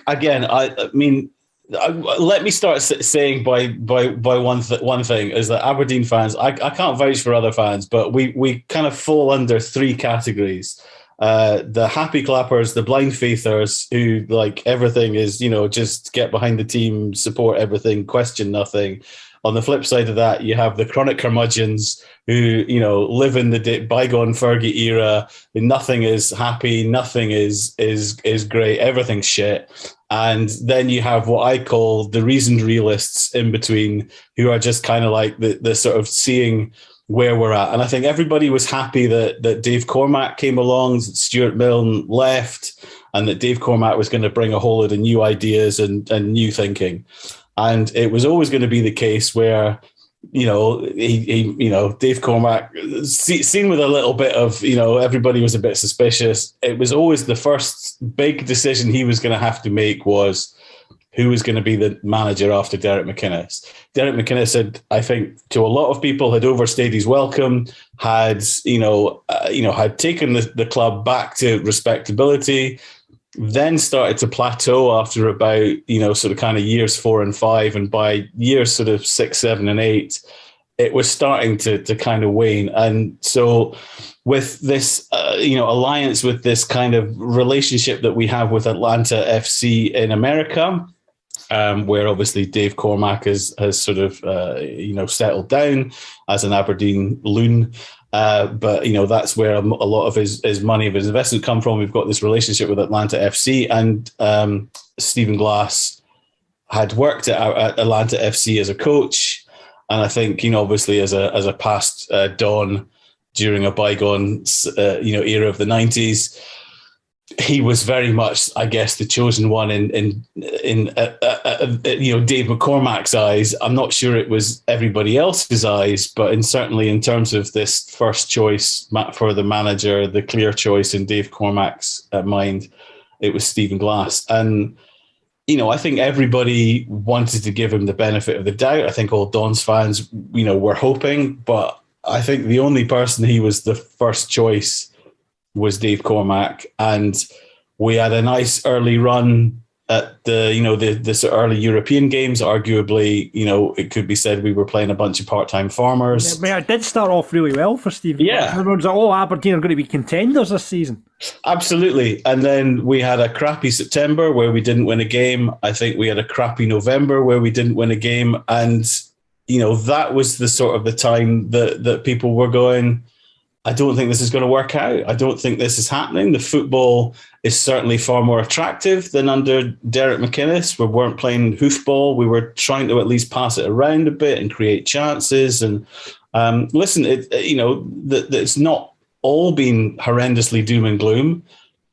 S6: again, I mean, let me start saying by one thing is that Aberdeen fans, I can't vouch for other fans, but we kind of fall under three categories. The happy clappers, the blind faithers, who like everything is, just get behind the team, support everything, question nothing. On the flip side of that, you have the chronic curmudgeons who, live in the bygone Fergie era. Nothing is happy, nothing is great, everything's shit. And then you have what I call the reasoned realists in between, who are just kind of like the sort of seeing where we're at. And I think everybody was happy that Dave Cormack came along, that Stuart Milne left, and that Dave Cormack was going to bring a whole lot of new ideas and new thinking. And it was always going to be the case where, Dave Cormack, seen with a little bit of, everybody was a bit suspicious. It was always the first big decision he was going to have to make was who was going to be the manager after Derek McInnes. Derek McInnes had, I think, to a lot of people, had overstayed his welcome, had taken the club back to respectability, then started to plateau after about, sort of kind of years 4 and 5. And by years sort of 6, 7 and 8, it was starting to kind of wane. And so with this, alliance, with this kind of relationship that we have with Atlanta FC in America, where obviously Dave Cormack has sort of, settled down as an Aberdeen loon. But that's where a lot of his money, of his investment come from. We've got this relationship with Atlanta FC, and Stephen Glass had worked at Atlanta FC as a coach. And I think, obviously as a past Don during a bygone, era of the 90s, he was very much, I guess, the chosen one in Dave McCormack's eyes. I'm not sure it was everybody else's eyes, but certainly in terms of this first choice for the manager, the clear choice in Dave Cormack's mind, it was Stephen Glass. And, I think everybody wanted to give him the benefit of the doubt. I think all Don's fans, were hoping, but I think the only person he was the first choice was Dave Cormack, and we had a nice early run at the sort of early European games. Arguably, it could be said we were playing a bunch of part-time farmers.
S3: Yeah, it did start off really well for Stephen.
S6: Yeah,
S3: everyone's like, Aberdeen are going to be contenders this season.
S6: Absolutely. And then we had a crappy September where we didn't win a game. I think we had a crappy November where we didn't win a game, and that was the sort of the time that people were going, I don't think this is going to work out. I don't think this is happening. The football is certainly far more attractive than under Derek McInnes. We weren't playing hoofball. We were trying to at least pass it around a bit and create chances. And it's not all been horrendously doom and gloom,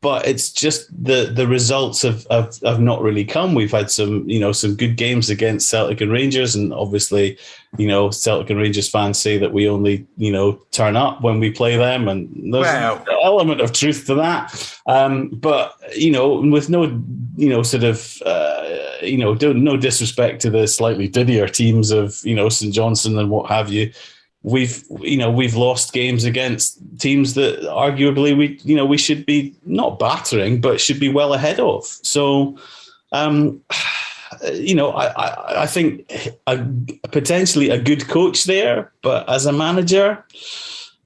S6: but it's just the results have not really come. We've had some good games against Celtic and Rangers, and obviously, Celtic and Rangers fans say that we only, turn up when we play them, and there's an element of truth to that. But with no, no disrespect to the slightly diddier teams of, St Johnstone and what have you, we've lost games against teams that arguably we should be not battering, but should be well ahead of. So, I think potentially a good coach there, but as a manager,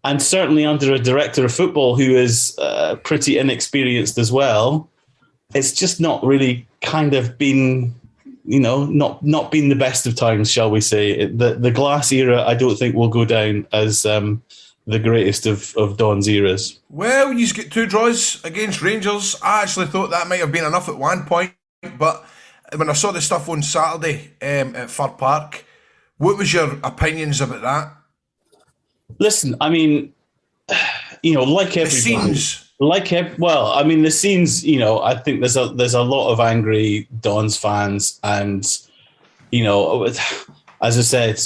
S6: and certainly under a director of football who is pretty inexperienced as well, it's just not really kind of been, not been the best of times, shall we say. The Glass era, I don't think will go down as the greatest of Don's eras.
S5: Well, you get 2 draws against Rangers. I actually thought that might have been enough at one point but when I saw the stuff on Saturday at Fir Park, what was your opinions about that?
S6: Listen, I mean, like everybody, the scenes. The scenes. I think there's a lot of angry Dons fans, and as I said,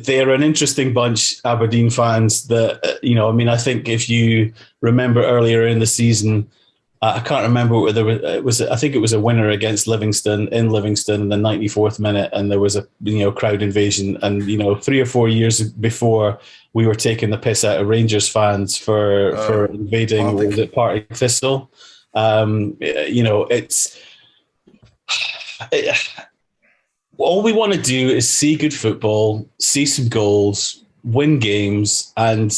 S6: they're an interesting bunch, Aberdeen fans. That I think if you remember earlier in the season, I can't remember whether it was. I think it was a winner against Livingston in Livingston in the 94th minute, and there was a crowd invasion. And 3 or 4 years before, we were taking the piss out of Rangers fans for invading Partick Thistle. All we want to do is see good football, see some goals, win games, and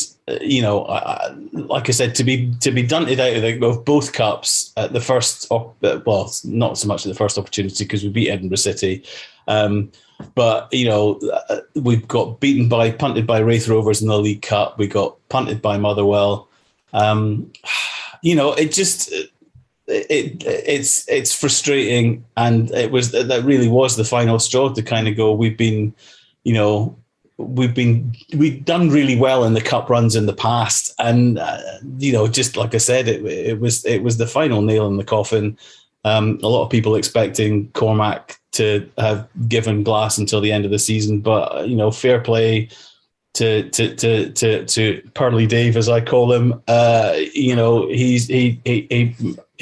S6: like I said, to be dunted out of both cups at the first, not so much at the first opportunity because we beat Edinburgh City, but we've got punted by Wraith Rovers in the League Cup. We got punted by Motherwell. It's frustrating, and that really was the final straw to kind of go. We've done really well in the cup runs in the past, and just like I said, it was the final nail in the coffin. A lot of people expecting Cormac to have given Glass until the end of the season, but fair play to Pearly Dave, as I call him.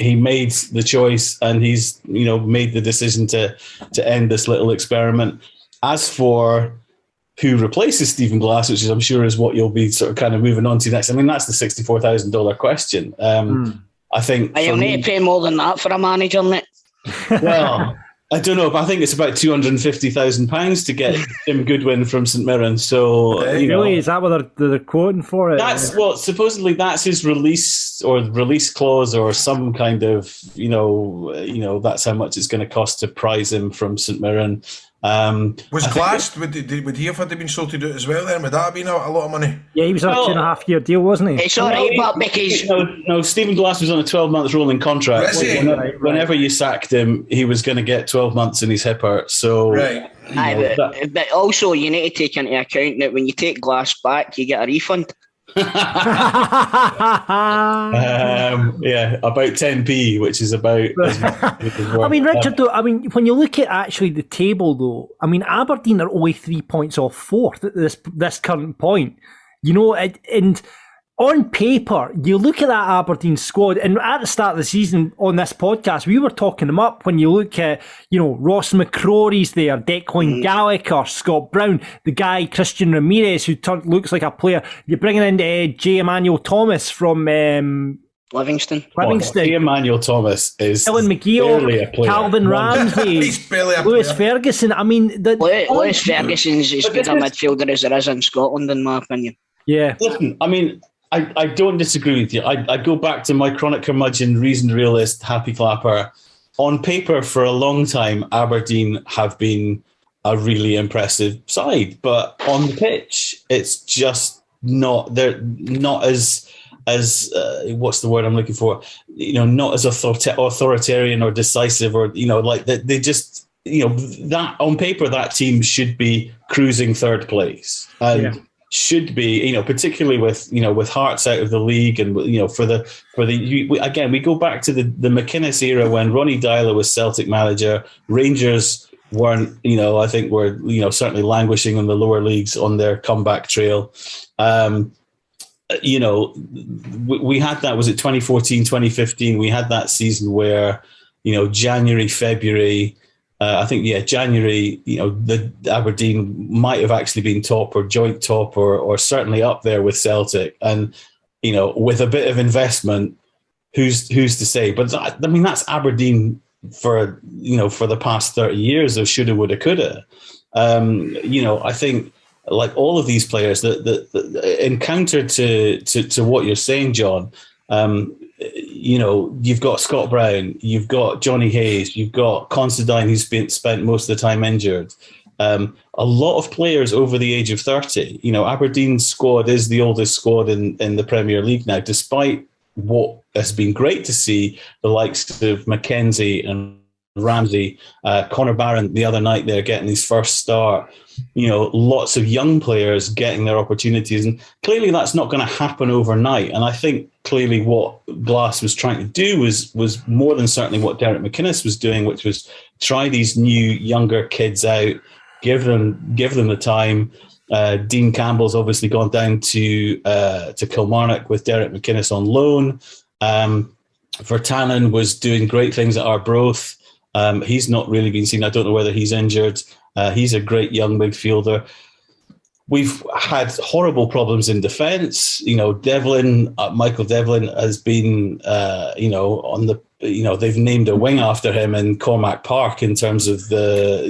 S6: He made the choice, and he's made the decision to end this little experiment. As for who replaces Stephen Glass, which I'm sure is what you'll be sort of kind of moving on to next. I mean, that's the $64,000 question. I think
S4: you'll need to pay more than that for a manager, mate.
S6: Well, I don't know, but I think it's about £250,000 to get Jim Goodwin from St Mirren. So,
S3: really, is that what they're quoting for it?
S6: That's supposedly that's his release clause, or some kind of that's how much it's going to cost to prize him from St Mirren.
S5: Was Glass, would he have had to been sold to do it as well then? Would that have been a lot of money?
S3: Yeah, he was on a 2.5-year deal, wasn't he?
S4: It's all right, but because...
S6: No, Stephen Glass was on a 12-month rolling contract. Whenever you sacked him, he was going to get 12 months in his hipper. So,
S5: right.
S4: But also, you need to take into account that when you take Glass back, you get a refund.
S6: About 10p, which is about
S3: I mean, Richard, though, when you look at actually the table, though, Aberdeen are only 3 points off fourth at this current point, and on paper, you look at that Aberdeen squad, and at the start of the season on this podcast, we were talking them up. When you look at, Ross McCrory's there, Declan Gallagher, Scott Brown, the guy Christian Ramirez, who looks like a player. You're bringing in J. Emmanuel Thomas from
S4: Livingston.
S6: J. Emmanuel Thomas is
S3: Ellen McGee, Calvin Ramsey,
S5: He's barely a
S3: Lewis
S5: player.
S3: Ferguson.
S4: Lewis Ferguson's as good a midfielder as there is in Scotland, in my opinion.
S3: Yeah.
S6: Listen, I don't disagree with you. I go back to my chronic curmudgeon, reasoned realist, happy clapper. On paper, for a long time, Aberdeen have been a really impressive side, but on the pitch, it's just not. They're not as what's the word I'm looking for? Not as authoritarian or decisive, or they just that on paper that team should be cruising third place. And should be, particularly with Hearts out of the league, and we go back to the McInnes era when Ronnie Dyler was Celtic manager. Rangers weren't, I think were certainly languishing in the lower leagues on their comeback trail. We had that. Was it 2014, 2015? We had that season where January, February. January, the Aberdeen might have actually been top or joint top or certainly up there with Celtic. And, with a bit of investment, who's to say? But that's Aberdeen for the past 30 years of shoulda, woulda, coulda. I think like all of these players that encounter to what you're saying, John, you've got Scott Brown, you've got Johnny Hayes, you've got Considine, who's spent most of the time injured. A lot of players over the age of 30. Aberdeen's squad is the oldest squad in the Premier League now, despite what has been great to see, the likes of Mackenzie and Ramsey, Connor Barron the other night there getting his first start, lots of young players getting their opportunities. And clearly that's not going to happen overnight. And I think clearly what Glass was trying to do was more than certainly what Derek McInnes was doing, which was try these new younger kids out, give them the time. Dean Campbell's obviously gone down to Kilmarnock with Derek McInnes on loan. Vertanen was doing great things at Arbroath. He's not really been seen. I don't know whether he's injured. He's a great young midfielder. We've had horrible problems in defence. Devlin, Michael Devlin has been, on the, they've named a wing after him in Cormac Park in terms of the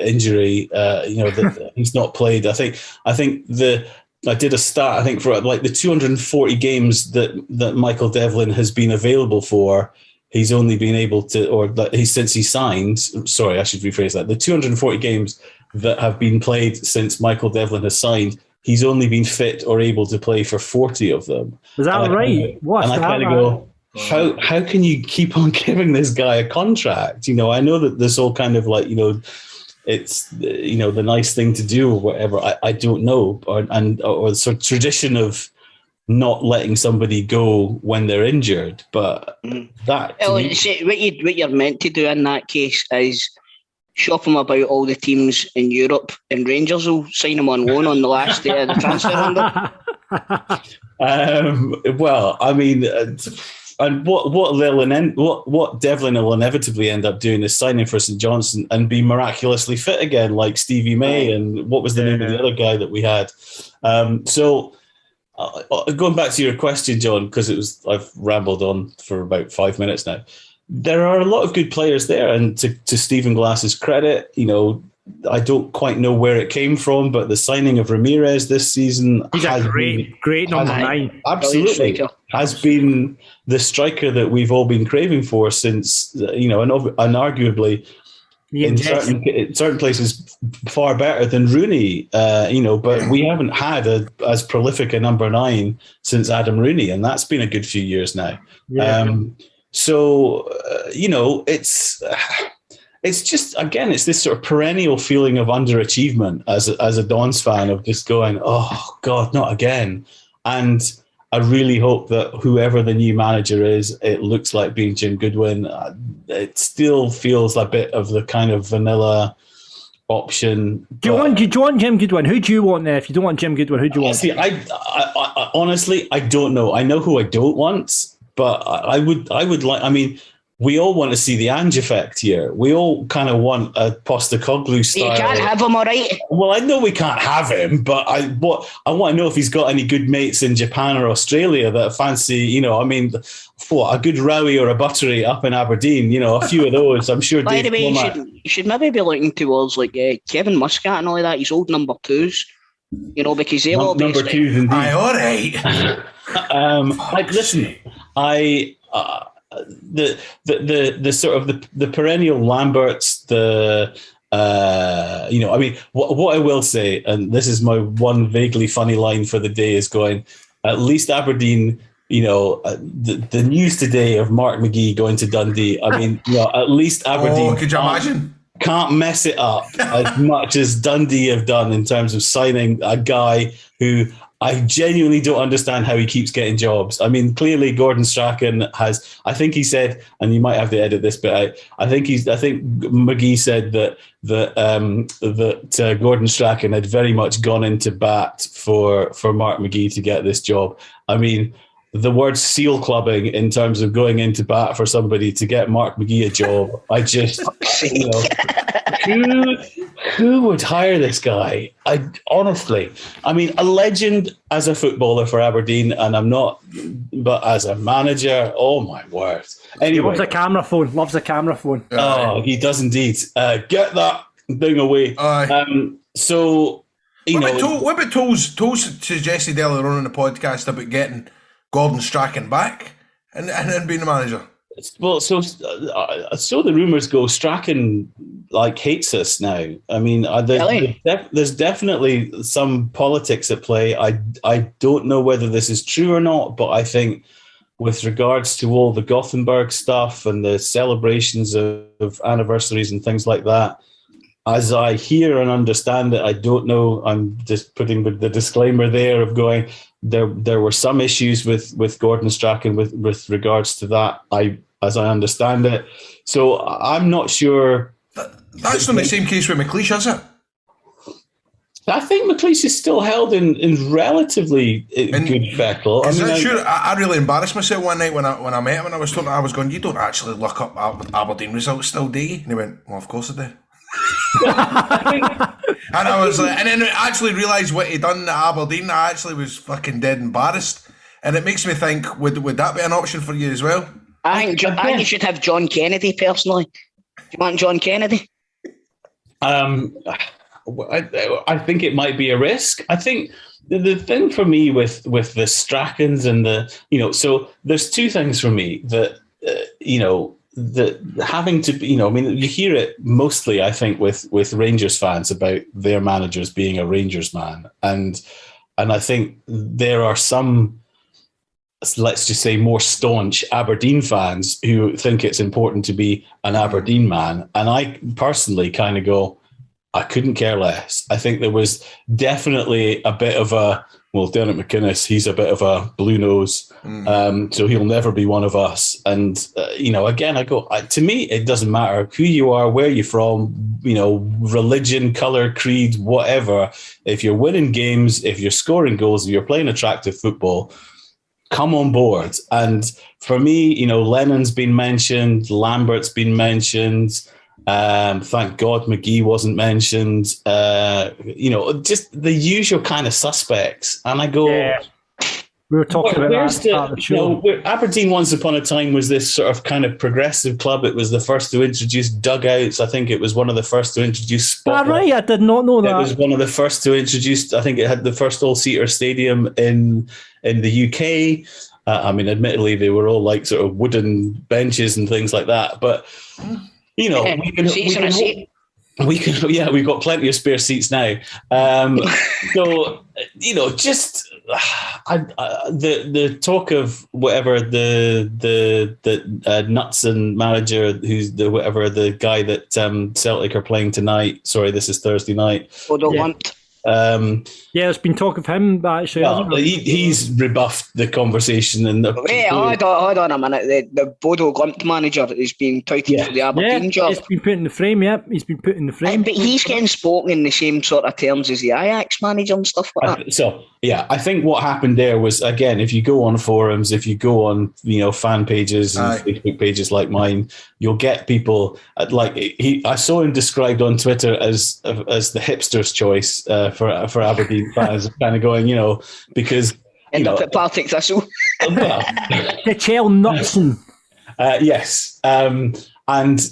S6: injury. That he's not played. I did a stat. I think for like the 240 games that Michael Devlin has been available for, he's only been able to, since he signed. Sorry, I should rephrase that. The 240 games that have been played since Michael Devlin has signed, he's only been fit or able to play for 40 of them.
S3: Is that right?
S6: I kind of go, how can you keep on giving this guy a contract? I know that this all kind of like, it's the nice thing to do or whatever. I don't know, or sort of tradition of not letting somebody go when they're injured, but that. What
S4: you're meant to do in that case is shop him about all the teams in Europe, and Rangers will sign him on loan on the last day of the transfer window.
S6: Well, I mean, and what Devlin will inevitably end up doing is signing for St Johnstone and be miraculously fit again, like Stevie May and what was the name of the other guy that we had. Going back to your question, John, because I've rambled on for about 5 minutes now. There are a lot of good players there, and to Stephen Glass's credit, I don't quite know where it came from, but the signing of Ramirez this season
S3: has great number 9.
S6: Absolutely, has been the striker that we've all been craving for since, and arguably in certain places far better than Rooney, but we haven't had as prolific a number 9 since Adam Rooney, and that's been a good few years now. Yeah. It's just, again, it's this sort of perennial feeling of underachievement as a Dons fan, of just going, oh God, not again. And I really hope that whoever the new manager is, it looks like being Jim Goodwin. It still feels a bit of the kind of vanilla option.
S3: Do you want Jim Goodwin? Who do you want there? If you don't want Jim Goodwin, who do you want?
S6: I honestly, I don't know. I know who I don't want, but I would like. I mean, we all want to see the Ange effect here. We all kind of want a Postecoglou style.
S4: You can't have him, all right?
S6: Well, I know we can't have him, but I want to know if he's got any good mates in Japan or Australia that fancy, a good Rowie or a Buttery up in Aberdeen, a few of those. I'm sure.
S4: By the way, you should maybe be looking towards like Kevin Muscat and all that. He's old number 2s, because they'll all be
S6: number 2s indeed.
S5: Aye, all right.
S6: Listen, the sort of the perennial Lamberts, what I will say, and this is my one vaguely funny line for the day, is going, at least Aberdeen, the news today of Mark McGee going to Dundee, at least Aberdeen
S5: could you imagine?
S6: Can't mess it up as much as Dundee have done in terms of signing a guy who I genuinely don't understand how he keeps getting jobs. I mean, clearly Gordon Strachan has, I think he said, and you might have to edit this bit out, I think McGee said that Gordon Strachan had very much gone into bat for Mark McGee to get this job. I mean, the word seal clubbing in terms of going into bat for somebody to get Mark McGee a job, I just, who would hire this guy? Honestly, a legend as a footballer for Aberdeen, and I'm not, but as a manager, oh my word. Anyway,
S3: he loves a camera phone.
S6: Oh, he does indeed. Get that thing away. So,
S5: what about Toes suggested earlier on in the podcast about getting Gordon Strachan back and then being the manager?
S6: Well, so the rumours go, Strachan hates us now. I mean, there's definitely some politics at play. I don't know whether this is true or not, but I think with regards to all the Gothenburg stuff and the celebrations of anniversaries and things like that. As I hear and understand it, I don't know. I'm just putting the disclaimer there of going, there were some issues with Gordon Strachan with regards to that, as I understand it. So I'm not sure.
S5: That's not the same case with McLeish, is it?
S6: I think McLeish is still held in relatively good fettle.
S5: I really embarrassed myself one night when I met him and I was going, you don't actually look up Aberdeen results still, do you? And he went, well, of course I do. And I was like, and then I actually realised what he'd done at Aberdeen. I actually was fucking dead embarrassed. And it makes me think, would that be an option for you as well?
S4: I think you should have John Kennedy, personally. Do you want John Kennedy?
S6: I think it might be a risk. I think the thing for me with the Strachans and so there's two things for me that, that having to, you hear it mostly, I think, with Rangers fans about their managers being a Rangers man. And I think there are some, let's just say, more staunch Aberdeen fans who think it's important to be an Aberdeen man. And I personally kind of go, I couldn't care less. I think there was definitely a bit of Derek McInnes, he's a bit of a blue nose, so he'll never be one of us. And, again, I go, to me, it doesn't matter who you are, where you're from, religion, colour, creed, whatever. If you're winning games, if you're scoring goals, if you're playing attractive football, come on board. And for me, Lennon's been mentioned, Lambert's been mentioned. Thank God McGee wasn't mentioned. Just the usual kind of suspects. And I go,
S3: we were talking about that.
S6: Aberdeen once upon a time was this sort of kind of progressive club. It was the first to introduce dugouts. I think it was one of the first to introduce spotlight.
S3: Right, I did not know that.
S6: It was one of the first to introduce. I think it had the first all-seater stadium in the UK. Admittedly, they were all like sort of wooden benches and things like that, but. We've got plenty of spare seats now. The talk of whatever the nuts and manager who's the guy that Celtic are playing tonight. Sorry, this is Thursday night.
S3: There's been talk of him actually.
S6: He's rebuffed the conversation. And
S4: hold on a minute. The Bodo Glimt manager is being touted for the Aberdeen job.
S3: He's been put in the frame. He's been put in the frame.
S4: But he's getting spoken in the same sort of terms as the Ajax manager and stuff like that.
S6: I think what happened there was, again, if you go on forums, if you go on fan pages and Facebook pages like mine, you'll get people I saw him described on Twitter as the hipster's choice for Aberdeen fans, kind of going, because
S4: end up at Partick Thistle.
S3: The Chell Nutson.
S6: Yes. And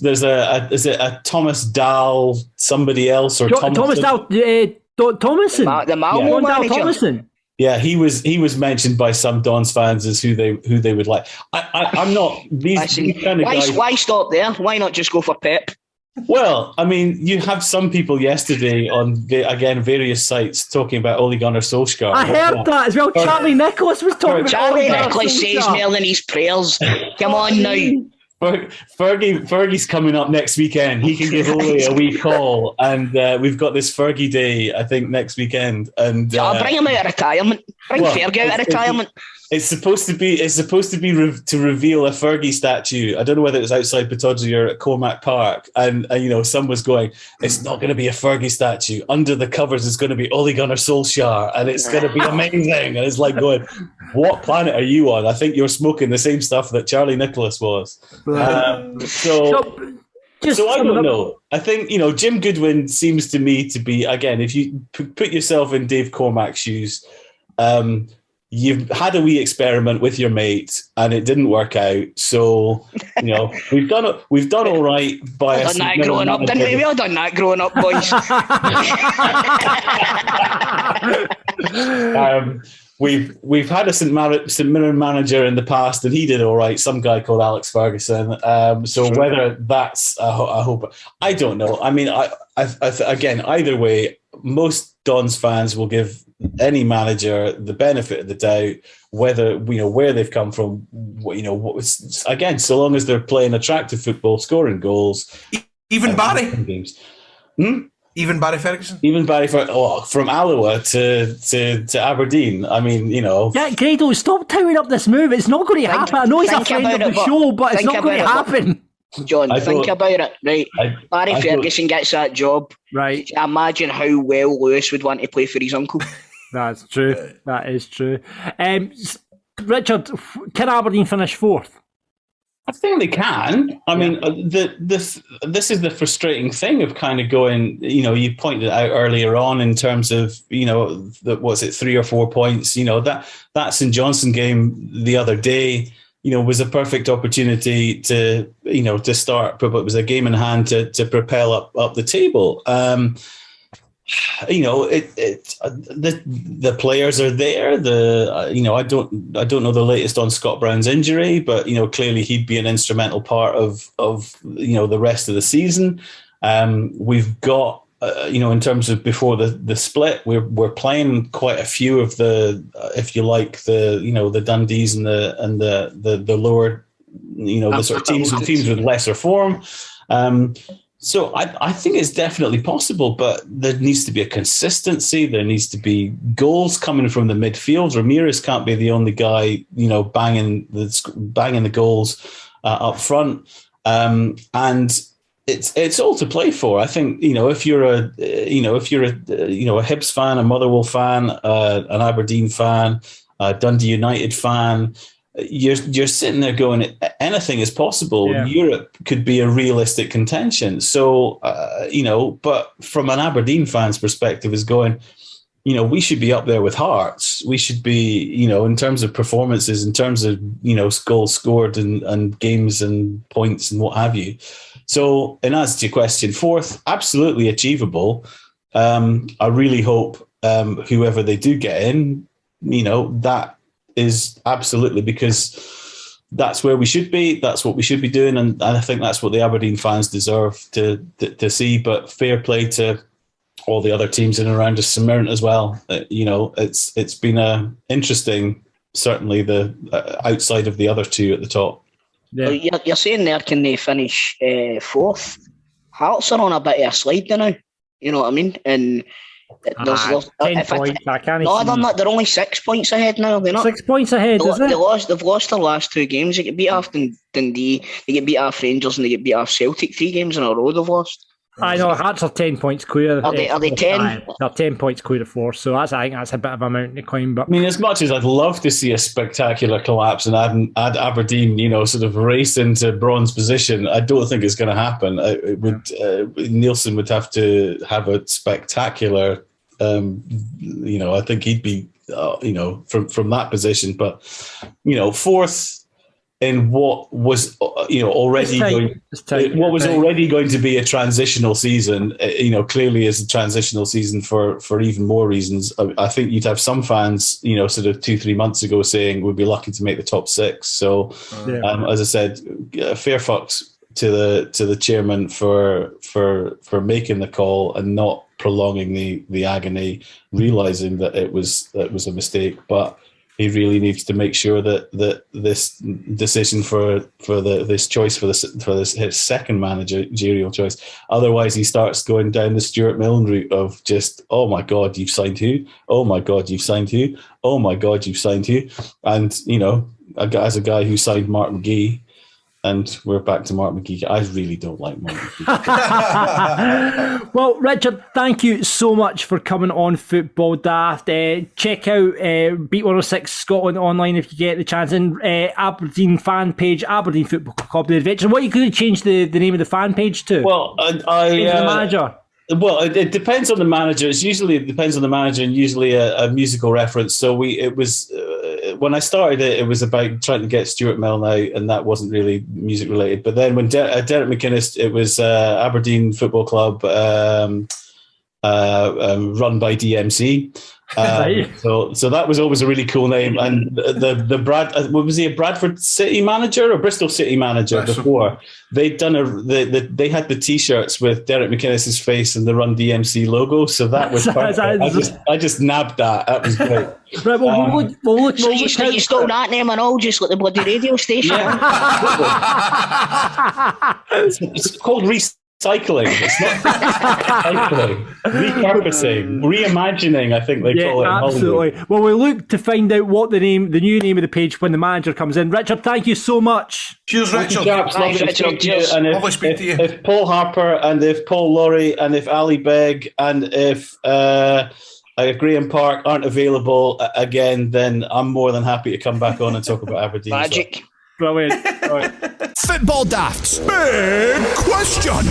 S6: there's a Thomas Dahl, somebody else, or
S3: Thomas Dahl, Thomason,
S4: the Malmo manager.
S3: Thomason.
S6: Yeah, he was mentioned by some Dons fans as who they would like. I'm not these kind of guys.
S4: Why stop there? Why not just go for Pep?
S6: Well, you have some people yesterday on various sites talking about Ole Gunnar Solskjaer.
S3: I heard that as well. Charlie Nicholas was talking about
S4: Charlie Nicholas says more than his prayers. Come on now.
S6: Fergie's coming up next weekend. He can give Ole a wee call, and we've got this Fergie Day, I think, next weekend. And
S4: bring him out of retirement. Bring Fergie out of retirement.
S6: It's supposed to be to reveal a Fergie statue. I don't know whether it was outside Pittodrie or at Cormac Park, and some was going, it's not going to be a Fergie statue. Under the covers is going to be Ole Gunnar Solskjaer, and it's going to be amazing. And it's like going, what planet are you on? I think you're smoking the same stuff that Charlie Nicholas was. So I don't know. I think Jim Goodwin seems to me to be, again, if you put yourself in Dave Cormack's shoes. You've had a wee experiment with your mate and it didn't work out. So, we've done all right by
S4: us. We've all done that growing up, boys.
S6: We've had a St Mirren manager in the past, and he did all right. Some guy called Alex Ferguson. Whether that's I hope I don't know. Again, either way, most Dons fans will give any manager the benefit of the doubt, whether where they've come from. Again, so long as they're playing attractive football, scoring goals,
S5: even Barry
S6: games.
S5: Even Barry Ferguson,
S6: from Alloa to Aberdeen. I mean,
S3: Yeah, Grado, stop towing up this move. It's not going to happen. I know he's a friend of the show, but it's not going to happen.
S4: John, think about it, right? Barry Ferguson gets that job.
S3: Right.
S4: Imagine how well Lewis would want to play for his uncle.
S3: That's true. That is true. Richard, can Aberdeen finish fourth?
S6: I think they can. I mean, this is the frustrating thing of kind of going, you pointed out earlier on in terms of, 3 or 4 points, that St Johnstone game the other day, was a perfect opportunity to start, but it was a game in hand to propel up the table. The players are there. I don't know the latest on Scott Brown's injury, but clearly he'd be an instrumental part of the rest of the season. We've got in terms of before the split, we're playing quite a few of the, if you like, the Dundees and the lower, the sort of teams with lesser form. So I think it's definitely possible, but there needs to be a consistency. There needs to be goals coming from the midfield. Ramirez can't be the only guy, banging the goals up front. And it's all to play for. I think if you're a Hibs fan, a Motherwell fan, an Aberdeen fan, a Dundee United fan, you're sitting there going, anything is possible. Yeah. Europe could be a realistic contention. So, but from an Aberdeen fan's perspective is going, we should be up there with Hearts. We should be, in terms of performances, in terms of, goals scored and games and points and what have you. So in answer to your question, fourth, absolutely achievable. I really hope whoever they do get in, that is absolutely, because that's where we should be. That's what we should be doing, and I think that's what the Aberdeen fans deserve to see. But fair play to all the other teams in and around us, St Mirren as well. It's been a interesting, certainly the outside of the other two at the top.
S4: Yeah. You're saying there, can they finish fourth? Hearts are on a bit of a slide now. You know what I mean? And there's
S3: 10 points.
S4: They're only 6 points ahead now. They're not
S3: 6 points ahead.
S4: They've lost their last 2 games. They get beat off Dundee. They get beat off Rangers, and they get beat off Celtic. 3 games in a row they've lost.
S3: I know Hearts are 10 points clear.
S4: Are they 10?
S3: They're 10 points clear of 4. So I think that's a bit of a mountain to climb. But
S6: I mean, as much as I'd love to see a spectacular collapse and add Aberdeen, sort of race into bronze position, I don't think it's going to happen. Nielsen would have to have a spectacular. I think he'd be, from that position. But fourth in what was, already going to be a transitional season, clearly is a transitional season for even more reasons. I think you'd have some fans, sort of 2-3 months ago saying we'd be lucky to make the top 6. So, as I said, fair fucks to the chairman for making the call and not prolonging the agony, realizing that it was a mistake. But he really needs to make sure that this decision for this choice for his second managerial choice. Otherwise, he starts going down the Stuart Milne route of just, oh my God, you've signed who? Oh my God, you've signed who? Oh my God, you've signed who? And as a guy who signed Mark McGee. And we're back to Mark McGee. I really don't like Mark McGee.
S3: Well, Richard, thank you so much for coming on Football Daft. Check out Beat 106 Scotland online if you get the chance. And Aberdeen fan page, Aberdeen Football Club, The Adventure. What are you going to change the name of the fan page to?
S6: Well,
S3: the manager.
S6: Well, it depends on the manager. It depends on the manager, and usually a musical reference. So when I started it was about trying to get Stuart Milne out, and that wasn't really music related. But then when Derek McInnes, it was Aberdeen Football Club, run by DMC. So that was always a really cool name. And the Brad, what was he, a Bradford City manager or Bristol City manager before? They'd done they had the T-shirts with Derek McInnes's face and the Run DMC logo. So that was I just nabbed that. That was great.
S3: Right, we'll look.
S4: So you stole that name and all, just like the bloody radio station.
S6: It's called recycling. It's not recycling. Repurposing, reimagining, I think they call it.
S3: Absolutely. Well, we'll look to find out what the new name of the page when the manager comes in. Richard, thank you so much.
S5: Cheers, Richard.
S6: Lovely to speak to you. If Paul Harper and if Paul Laurie and if Ali Begg and if Graham Park aren't available again, then I'm more than happy to come back on and talk about Aberdeen.
S4: Magic.
S3: Brilliant. Right.
S1: Football Daft's big question.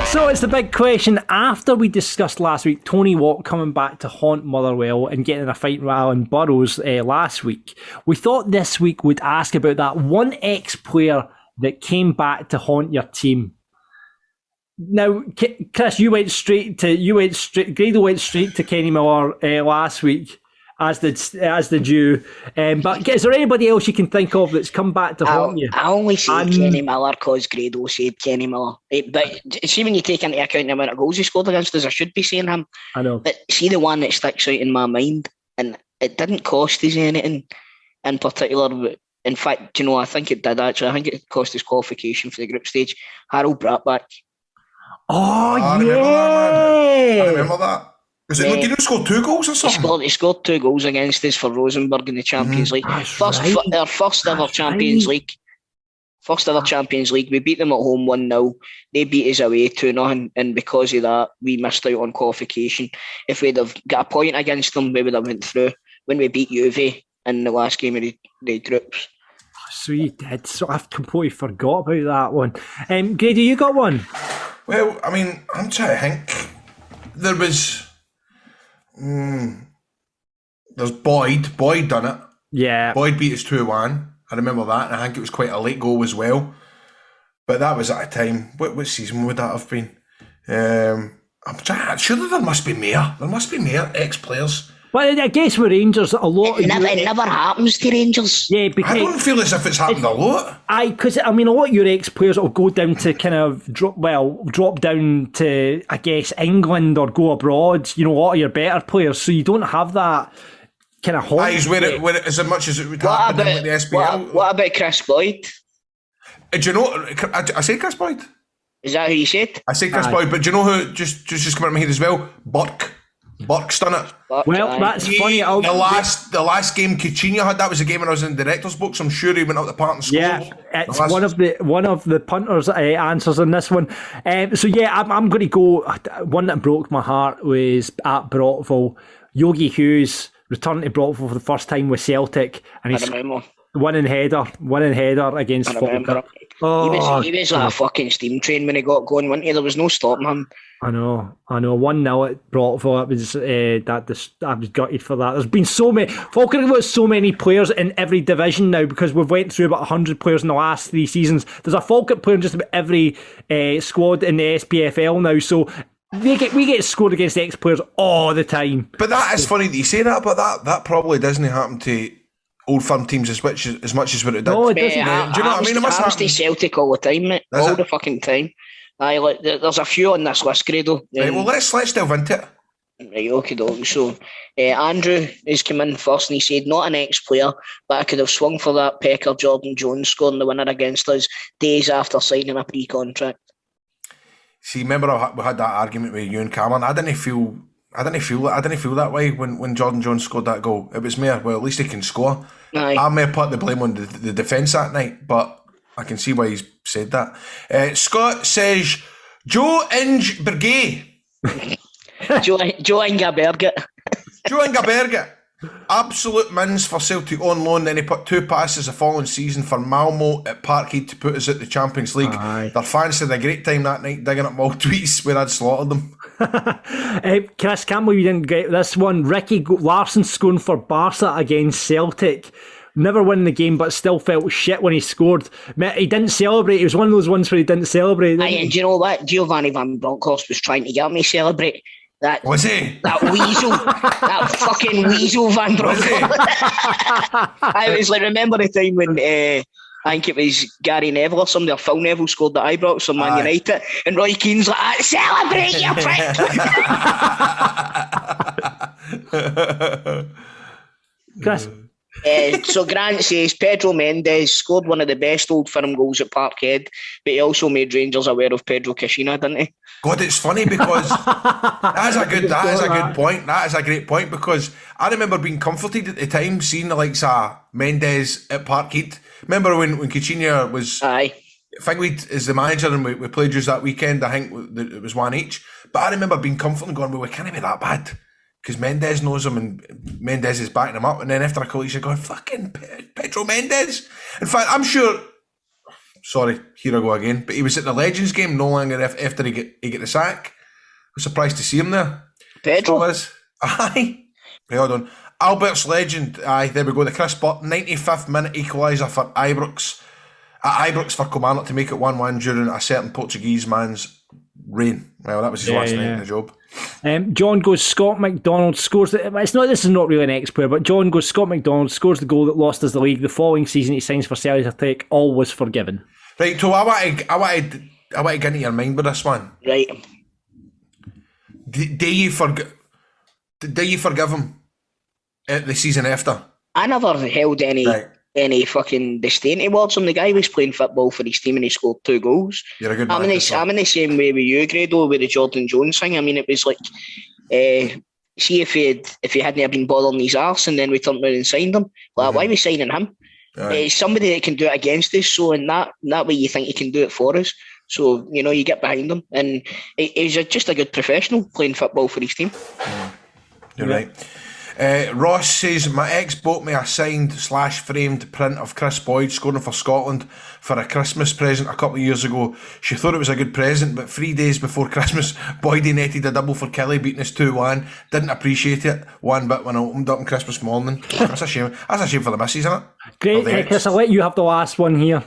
S3: So it's the big question. After we discussed last week Tony Watt coming back to haunt Motherwell and getting in a fight with Alan Burrows last week, we thought this week we'd ask about that one ex-player that came back to haunt your team. Now, Chris, Grado went straight to Kenny Miller last week, as did you. But is there anybody else you can think of that's come back to haunt you?
S4: I only say Kenny Miller because Grado said Kenny Miller. But see, when you take into account the amount of goals he scored against us, I should be saying him.
S3: I know.
S4: But see, the one that sticks out in my mind, and it didn't cost us anything in particular. In fact, I think it did actually. I think it cost us qualification for the group stage. Harold Bratback.
S3: Oh,
S5: I remember that. Was it? Did he score 2 goals or something?
S4: He scored 2 goals against us for Rosenborg in the Champions League. Our first ever Champions League. First ever Champions League. We beat them at home 1-0. They beat us away 2-0, and because of that, we missed out on qualification. If we'd have got a point against them, we would have went through. When we beat Juve in the last game of the groups.
S3: So you did. So I've completely forgot about that one. Grady, you got one?
S5: Well, I mean, I'm trying to think. There was... there's Boyd. Boyd done it.
S3: Yeah.
S5: Boyd beat us 2-1. I remember that, and I think it was quite a late goal as well. But that was at a time... What season would that have been? I'm trying... Surely there must be more. There must be more ex-players.
S3: Well, I guess with Rangers, a lot...
S4: It never happens to Rangers.
S3: Yeah, because...
S5: I don't feel as if it's happened a lot.
S3: Because, I mean, a lot of your ex-players will go down to kind of... drop down to, I guess, England or go abroad. A lot of your better players. So you don't have that kind of...
S5: where it, as much as it would happen in the SPL.
S4: What about Chris Boyd?
S5: Do you know... I said Chris Boyd.
S4: Is that who you said?
S5: I said Chris Boyd, but do you know who just come out of my head as well? Burke. Burke's done it.
S3: Well, that's funny.
S5: The last game Coutinho had, that was a game when I was in the director's books. I'm sure he went up the park and scored.
S3: Yeah, it's one of the punters' answers in this one. So yeah, I'm going to go. One that broke my heart was at Brockville. Yogi Hughes returned to Brockville for the first time with Celtic, and he's winning header against Falkirk.
S4: Oh, he was like a fucking steam train when he got going, wasn't he? There was no stopping him.
S3: I know. 1-0 at Brockville. It was I was gutted for that. There's been so many. Falkirk have got so many players in every division now because we've went through about 100 players in the last 3 seasons. There's a Falkirk player in just about every squad in the SPFL now. So we get scored against ex-players all the time.
S5: But that is funny that you say that. But that probably doesn't happen to Old Firm teams as much as what it did.
S3: No, it doesn't.
S5: Do you know what I mean? It must
S4: happen to Celtic all the time, mate. All the fucking time. There's a few on this list, Grado.
S5: Right, well, let's delve into it.
S4: Right, okay, dog. So, Andrew has come in first and he said, not an ex-player, but I could have swung for that pecker Jordan Jones scoring the winner against us days after signing a pre-contract.
S5: See, remember we had that argument with you and Cameron. I didn't feel that way when Jordan Jones scored that goal. It was more, well, at least he can score.
S4: Aye.
S5: I may have put the blame on the defence that night, but I can see why he's said that. Scott says, Joe Inge Berge.
S4: Joe Inga Berget.
S5: Joe Inga Berget. Absolute mins for Celtic on loan. Then he put 2 passes the following season for Malmo at Parkhead to put us at the Champions League.
S3: Aye.
S5: Their fans had a great time that night digging up my old tweets where I'd slaughtered them.
S3: Chris, can't believe you didn't get this one. Ricky Larsson scoring for Barca against Celtic. Never winning the game, but still felt shit when he scored. He didn't celebrate. It was one of those ones where he didn't celebrate.
S4: Aye, and do you know what? Giovanni Van Bronckhorst was trying to get me to celebrate.
S5: Was he?
S4: That weasel. That fucking weasel Van Bronckhorst. I was like, remember the time when I think it was Gary Neville or somebody, or Phil Neville scored the Ibrox on Man United, and Roy Keane's like, celebrate, you prick!
S3: Chris?
S4: So Grant says Pedro Mendes scored one of the best Old Firm goals at Parkhead, but he also made Rangers aware of Pedro Caixinha, didn't he?
S5: God, it's funny because that is a good point. That is a great point, because I remember being comforted at the time seeing the likes of Mendes at Parkhead. Remember when Caixinha was...
S4: Aye.
S5: Fingweed is the manager, and we played just that weekend. I think it was one each. But I remember being comforted and going, well, we can't be that bad, because Mendes knows him and Mendes is backing him up. And then after a couple of weeks, you're going, fucking Pedro Mendes. In fact, I'm sure... Sorry, here I go again. But he was at the Legends game no longer after he get the sack. I was surprised to see him there.
S4: Pedro?
S5: Aye. Right, hold on. Albert's legend. Aye, there we go. The Chris Butt 95th minute equaliser for Ibrox. At Ibrox for Kilmarnock to make it 1-1 during a certain Portuguese man's reign. Well, that was his last night in the job.
S3: John goes, Scott McDonald scores. This is not really an ex-player, but John goes, Scott McDonald scores the goal that lost us the league. The following season he signs for Celtic. All was forgiven.
S5: Right, so I want to get into your mind with this one.
S4: Right.
S5: Do you forgive him the season after?
S4: I never held any fucking disdain towards him. The guy was playing football for his team and he scored 2 goals.
S5: You're a good man.
S4: I'm in the same way with you, Grado, with the Jordan Jones thing. I mean, it was like, see if he hadn't been bothering his arse and then we turned around and signed him. Well, why are we signing him? It's somebody that can do it against us, so in that way you think he can do it for us. So, you get behind him. And he's just a good professional playing football for his team.
S5: You're right. Ross says, my ex bought me a signed/framed print of Chris Boyd scoring for Scotland for a Christmas present a couple of years ago. She thought it was a good present, but 3 days before Christmas, Boyd netted a double for Kelly, beating us 2-1. Didn't appreciate it one bit when I opened up on Christmas morning. That's a shame. That's a shame for the missus, isn't it?
S3: Great, Chris, I'll let you have the last one here.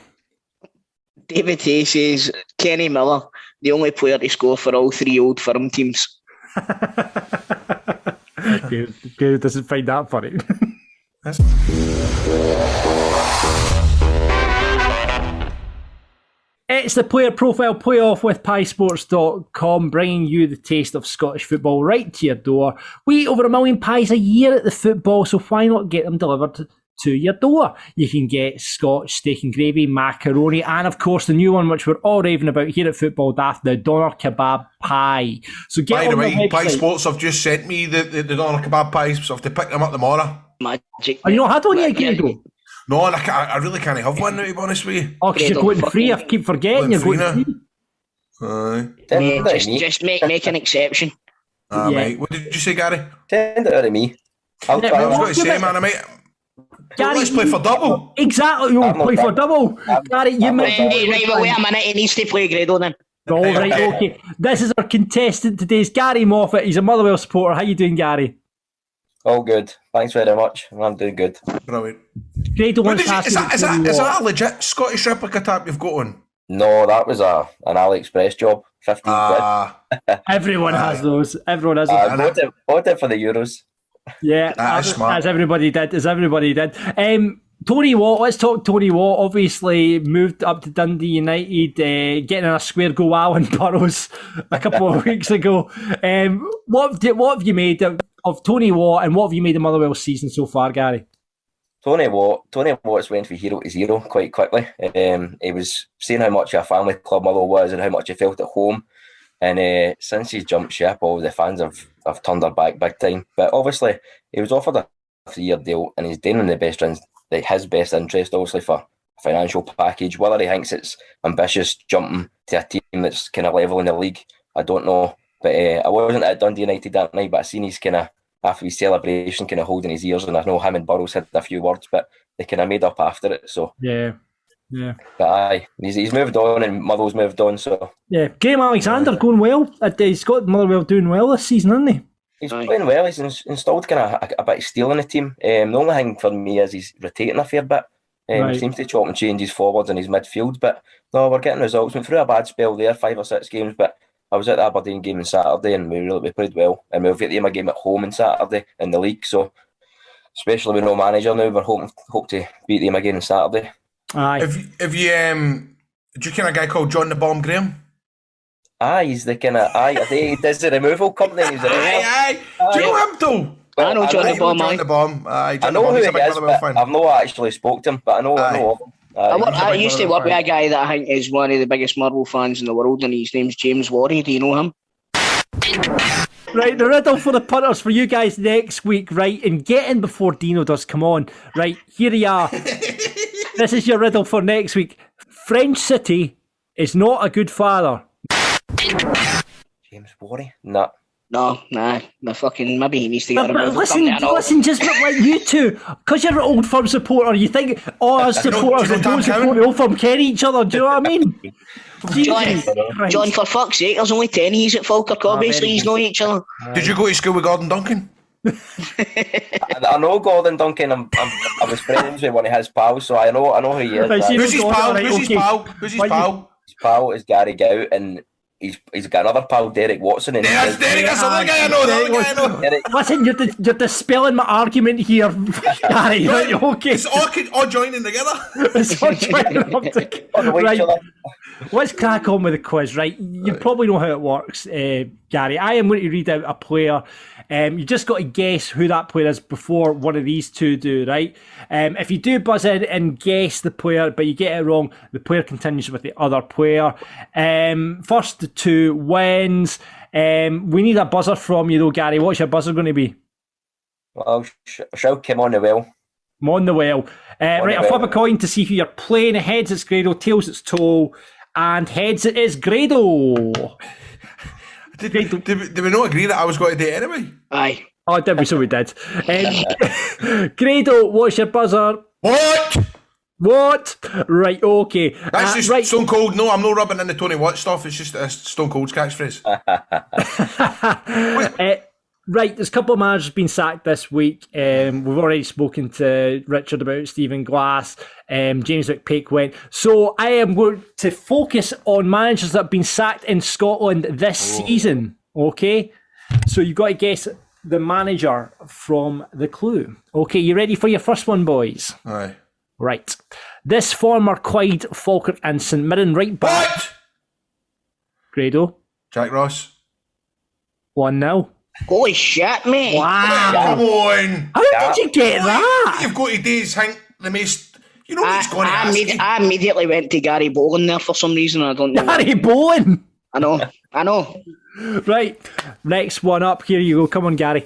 S4: David Hay says, Kenny Miller, the only player to score for all 3 Old Firm teams.
S3: Good doesn't find that funny. It's the Player Profile Playoff with PieSports.com, bringing you the taste of Scottish football right to your door. We eat over 1 million pies a year at the football, so why not get them delivered to your door? You can get Scotch, steak and gravy, macaroni, and of course the new one which we're all raving about here at Football Daft, the Doner Kebab Pie. So get
S5: By the way,
S3: website.
S5: Pie Sports have just sent me the Doner Kebab pies, so I have to pick them up tomorrow.
S4: Magic.
S3: Have you not had one yet, Grado?
S5: No, I really can't have one now, to be honest with you.
S3: Oh, because you're going free. I keep forgetting you're going free.
S5: Aye.
S4: Just make an exception.
S5: Mate. What did you say, Gary?
S7: Send it out of me.
S5: I was going to say, man, mate.
S3: Gary,
S5: let's play for double.
S3: Exactly, you'll play for double. Gary, you might
S4: wait a minute. He needs to play Grado then.
S3: All right, okay. This is our contestant today. It's Gary Moffat. He's a Motherwell supporter. How you doing, Gary?
S7: All good. Thanks very much. I'm doing good.
S5: Brilliant.
S3: Grado wants to
S5: is that a legit Scottish replica tap you've got on?
S7: No, that was an AliExpress job. 15 quid.
S3: Everyone has those. Everyone has those.
S7: Bought it for the Euros.
S3: Yeah, as everybody did. Tony Watt, let's talk Tony Watt. Obviously moved up to Dundee United, getting in a square goal Alan Burrows a couple of weeks ago. What have you made of Tony Watt, and what have you made of Motherwell's season so far, Gary?
S7: Tony Watt's went from hero to zero quite quickly. He was saying how much a family club Motherwell was and how much he felt at home. And since he's jumped ship, all the fans have turned their back big time. But obviously, he was offered a 3-year deal, and he's doing in his best interest, obviously, for a financial package. Whether he thinks it's ambitious jumping to a team that's kind of level in the league, I don't know. But I wasn't at Dundee United that night, but I seen his kind of, after his celebration, kind of holding his ears, and I know him and Burrows had a few words, but they kind of made up after it. So
S3: yeah.
S7: But aye, he's moved on, and Motherwell's moved on. So
S3: yeah, Graham Alexander going well. He's got Motherwell doing well this season, hasn't he?
S7: He's playing well. He's installed kind of a bit of steel in the team. The only thing for me is he's rotating a fair bit. He seems to chop and change his forwards and his midfield. But no, we're getting results. Went through a bad spell there, 5 or 6 games, but I was at the Aberdeen game on Saturday, and we played well, and we've got the game at home on Saturday in the league. So, especially with no manager now, we're hope to beat them again on Saturday.
S3: Aye.
S5: If you do you ken a guy called John the Bomb Graham?
S7: Aye, he's the kind of he does the removal company.
S5: Aye. Do you know him though?
S4: I know John the Bomb.
S5: John the Bomb. Aye,
S7: I know who he is, but I've not actually spoke to him. But I know of him.
S4: I used to work with a guy that I think is one of the biggest Marvel fans in the world, and his name's James Warry. Do you know him?
S3: Right, the riddle for the punters for you guys next week, right? And get in before Dino does. Come on. Right, here you are. This is your riddle for next week. French City is not a good father.
S7: James Warry? Nah.
S4: No, maybe he needs to get
S3: But listen, just like you two, because you're an Old Firm supporter, you think us supporters and those supporting Old Firm ken each other. Do you know what I mean?
S4: John, for fuck's sake, there's only 10 he's at Falkirk. Obviously, he's know each other.
S5: Did you go to school with Gordon Duncan?
S7: I know Gordon Duncan. I was friends with one of his pals, so I know who he is.
S5: Who's his pal? Who's his pal?
S7: His pal is Gary Gout, and he's got another pal, Derek Watson. And
S5: that's Derek. That's the other guy I know.
S3: Listen, you're dispelling my argument here, Gary. Right, okay.
S5: It's all joining together.
S3: It's all joining up together. Right. Let's crack on with the quiz, right? You probably know how it works, Gary. I am going to read out a player. You just got to guess who that player is before one of these two do, right? If you do buzz in and guess the player, but you get it wrong, the player continues with the other player. First two wins. We need a buzzer from you, though, Gary. What's your buzzer going to be?
S7: Well, shout come on the well.
S3: I'm on the well. Right, I'll flip a coin to see who you're playing. Heads, it's Grado. Tails, it's Toe. And heads, it is Grado.
S5: Did we not agree that I was going to do it anyway?
S4: Aye.
S3: Oh, did we? So we did. Grado, what's your buzzer? What? Right, okay.
S5: That's just right. Stone Cold. No, I'm not rubbing in the Tony Watt stuff. It's just Stone Cold's catchphrase.
S3: Right, there's a couple of managers been sacked this week. We've already spoken to Richard about Stephen Glass. James McPake went. So I am going to focus on managers that have been sacked in Scotland this season. Okay? So you've got to guess the manager from the clue. Okay, you ready for your first one, boys?
S5: Aye.
S3: Right. This former Clyde, Falkirk and St Mirren right back.
S5: What?
S3: Grado?
S5: Jack Ross.
S3: 1-0.
S4: Holy shit, mate.
S3: Wow.
S5: Come on.
S3: How did you get that?
S5: You've got to do is think the most... You know what he's going to ask.
S4: I immediately went to Gary Bowen there for some reason. I don't know.
S3: Gary Bowen?
S4: I know.
S3: Right. Next one up. Here you go. Come on, Gary.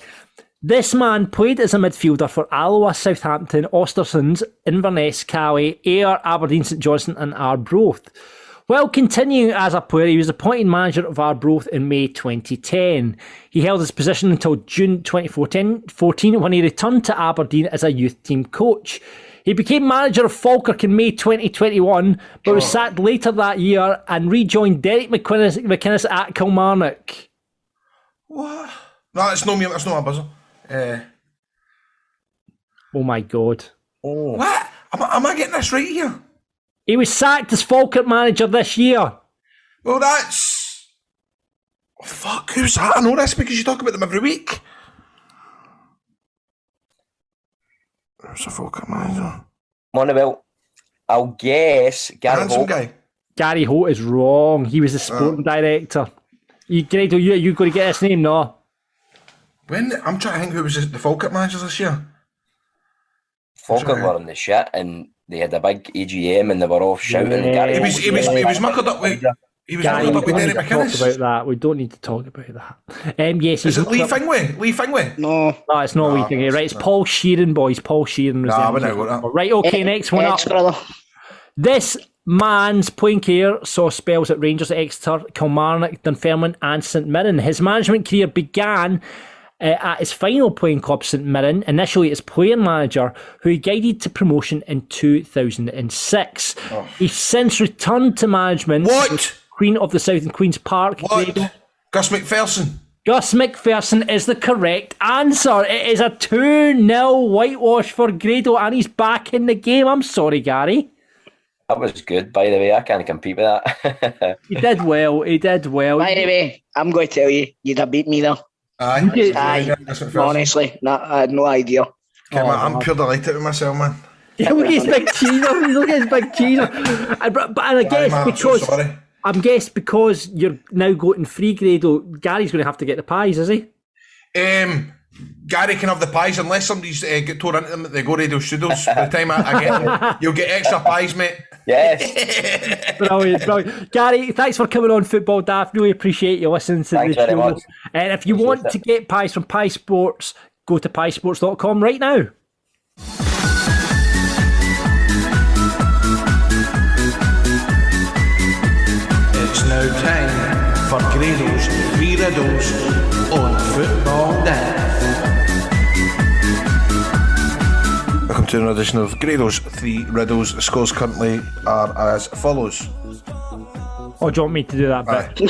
S3: This man played as a midfielder for Alloa, Southampton, Ostersund, Inverness, Calais, Ayr, Aberdeen, St Johnstone and Arbroath. While continuing as a player, he was appointed manager of Arbroath in May 2010. He held his position until June 2014 when he returned to Aberdeen as a youth team coach. He became manager of Falkirk in May 2021, but was sacked later that year and rejoined Derek McInnes at Kilmarnock.
S5: What? No, that's not me. That's not my buzzer.
S3: Oh my God.
S5: Oh. What? Am I getting this right here?
S3: He was sacked as Falkirk manager this year.
S5: Well, that's... Oh, fuck, who's that? I know this because you talk about them every week. Who's a Falkirk manager?
S7: Monovel. I'll guess Gary
S5: Handsome
S7: Holt.
S5: guy.
S3: Gary Holt is wrong. He was the sporting director. You got to get his name, no?
S5: I'm trying to think who was the Falkirk managers this year.
S7: Falkirk were in the shit and they had a big AGM and they were all shouting.
S3: Yeah.
S7: Gary
S5: He was muckled up with... He was muckled up with Derek McInnes.
S3: Talk about that. We don't need to talk about that. Yes,
S5: is it Lee Fingway? Lee Fingway?
S4: No,
S3: it's not Lee Fingway. Right, it's Paul Sheeran, boys. Paul Sheeran. Right, okay, next one up.
S4: Brother.
S3: This man's playing career saw spells at Rangers, Exeter, Kilmarnock, Dunfermline and St Mirren. His management career began at his final playing club, St Mirren, initially as player manager, who he guided to promotion in 2006. He's since returned to management.
S5: What?
S3: Queen of the South in Queen's Park.
S5: What? Gus McPherson.
S3: Gus McPherson is the correct answer. It is a 2-0 whitewash for Grado and he's back in the game. I'm sorry, Gary.
S7: That was good, by the way. I can't compete with that.
S3: He did well. By
S4: the way, I'm going to tell you, you'd have beat me there.
S5: Aye.
S4: Honestly, I had no idea.
S5: Man, I'm pure delighted with myself, man.
S3: Yeah, look at his big cheeser. Look at his big cheeser. And I guess
S5: man,
S3: because...
S5: so sorry.
S3: I'm guessing because you're now gluten free, Grado, Gary's going to have to get the pies, is he?
S5: Gary can have the pies unless somebody's get tore into them at the Go Radio Studios. By the time I get them, you'll get extra pies, mate.
S7: Yes.
S3: Brilliant. Gary, thanks for coming on Football Daft. Really appreciate you listening to the show. Very much. And if you want to get pies from Pie Sports, go to piesports.com right now.
S5: It's now time for Grado's 3 riddles on Football Daft. Welcome to another edition of Grado's 3 riddles. The scores currently are as follows.
S3: Oh, do you want me to do that bit?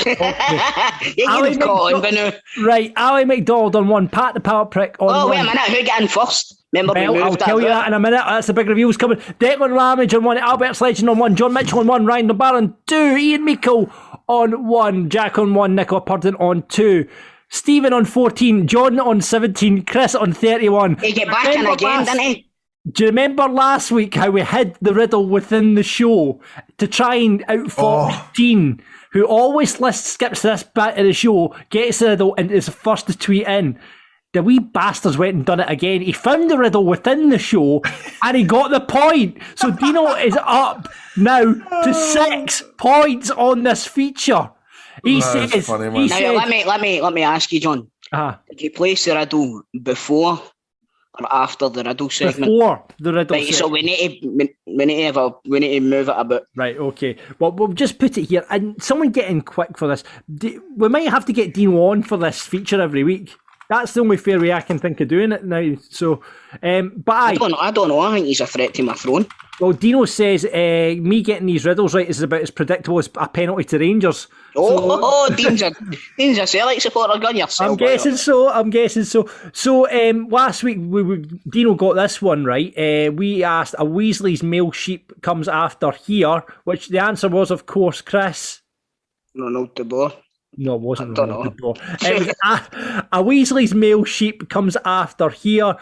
S3: Right, Ali McDonald on 1, Pat the Pallet Prick on 1.
S4: Oh, wait a minute, who got in first? Remember,
S3: I'll tell you that in a minute. That's the big reveals coming. Declan Ramage on 1, Albert's Legend on 1, John Mitchell on 1, Ryan LeBar on 2, Ian Meikle on 1, Jack on 1, Nicola Purden on 2, Stephen on 14, John on 17, Chris on 31.
S4: He get back in again, didn't he?
S3: Do you remember last week how we hid the riddle within the show to try and outfox Dean, who always skips this bit of the show, gets the riddle and is the first to tweet in? The wee bastards went and done it again. He found the riddle within the show and he got the point. So Dino is up now to 6 points on this feature. He says, funny,
S4: now, let me ask you, John. Did you place the riddle before or after the riddle segment?
S3: Before the riddle
S4: segment. So we need to move it a bit.
S3: Right, okay. Well, we'll just put it here. And someone get in quick for this. We might have to get Dino on for this feature every week. That's the only fair way I can think of doing it now. So, but
S4: I don't know. I think he's a threat to my throne.
S3: Well, Dino says me getting these riddles right is about as predictable as a penalty to Rangers.
S4: Dean's a Celtic supporter. Gun yourself.
S3: I'm guessing so. So, last week Dino got this one right. We asked a Weasley's male sheep comes after here, which the answer was, of course, Chris.
S4: No, the ball.
S3: No, it wasn't. It was a Weasley's male sheep comes after here.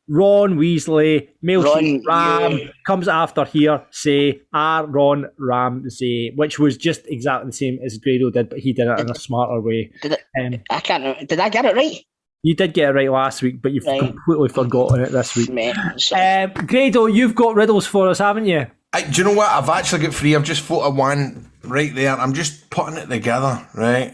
S3: Ron Weasley, male sheep Ram comes after here. Say Ron Ramsey, which was just exactly the same as Grado did, but he did it in a smarter way.
S4: Did I get it right?
S3: You did get it right last week, but you've completely forgotten it this week. Grado, you've got riddles for us, haven't you?
S5: Do you know what? I've actually got 3. I've just thought of one right there. I'm just putting it together, right?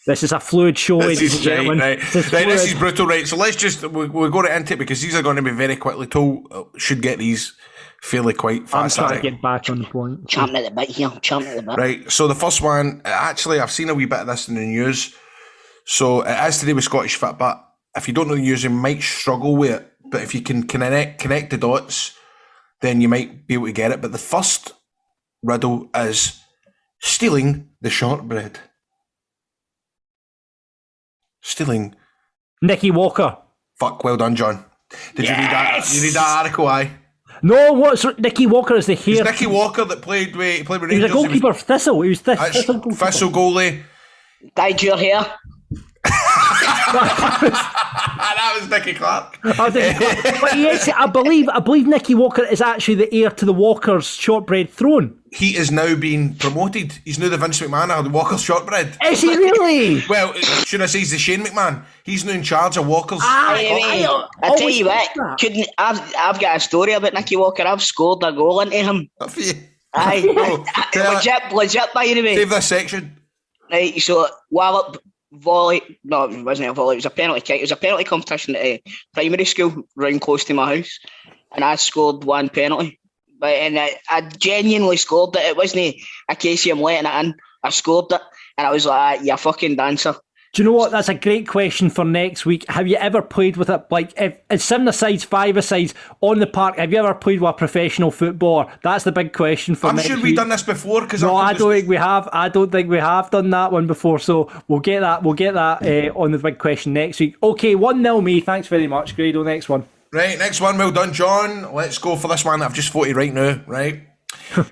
S3: This is a fluid show, ladies and gentlemen.
S5: Right. This is brutal, right? So let's just we'll go right into it because these are going to be very quickly told. Should get these fairly quite fast.
S3: I'm trying to get back on the point.
S4: Champing at the bit here. Champing at the bit.
S5: Right. So the first one, actually, I've seen a wee bit of this in the news. So it has to do with Scottish Fit, but if you don't know the news, you might struggle with it. But if you can connect the dots, then you might be able to get it. But the first riddle is stealing the shortbread. Stealing.
S3: Nicky Walker.
S5: Fuck, well done, John. Did you read that? You read that article, aye?
S3: No, what's Nicky Walker is the hair.
S5: It's Nicky Walker that played with Rangers.
S3: He was a goalkeeper of Thistle. He was Thistle
S5: goalie.
S4: Dyed your hair.
S5: That was Nicky Clark.
S3: But yes, I believe Nicky Walker is actually the heir to the Walker's shortbread throne.
S5: He is now being promoted. He's now the Vince McMahon of the Walker's shortbread.
S3: Is he really?
S5: Well, should I say he's the Shane McMahon? He's now in charge of Walker's.
S4: I tell you what, I've got a story about Nicky Walker. I've scored a goal into him. Legit, by the way.
S5: Save this section.
S4: Right, so Wallop volley. No, it wasn't a volley. It was a penalty kick. It was a penalty competition at a primary school round close to my house, and I scored one penalty. And I genuinely scored it. It wasn't a case of him letting it in. I scored it, and I was like, "You fucking dancer."
S3: Do you know what? That's a great question for next week. Have you ever played with it? Like, if it's 7-a-sides, 5-a-sides on the park, have you ever played with a professional footballer? That's the big question for next week. I'm sure
S5: we've done this before.
S3: No, I don't think we have. I don't think we have done that one before. So we'll get that. We'll get that on the big question next week. Okay, 1-0 me. Thanks very much, Grado. Next one.
S5: Right, next one. Well done, John. Let's go for this one that I've just thought of right now. Right.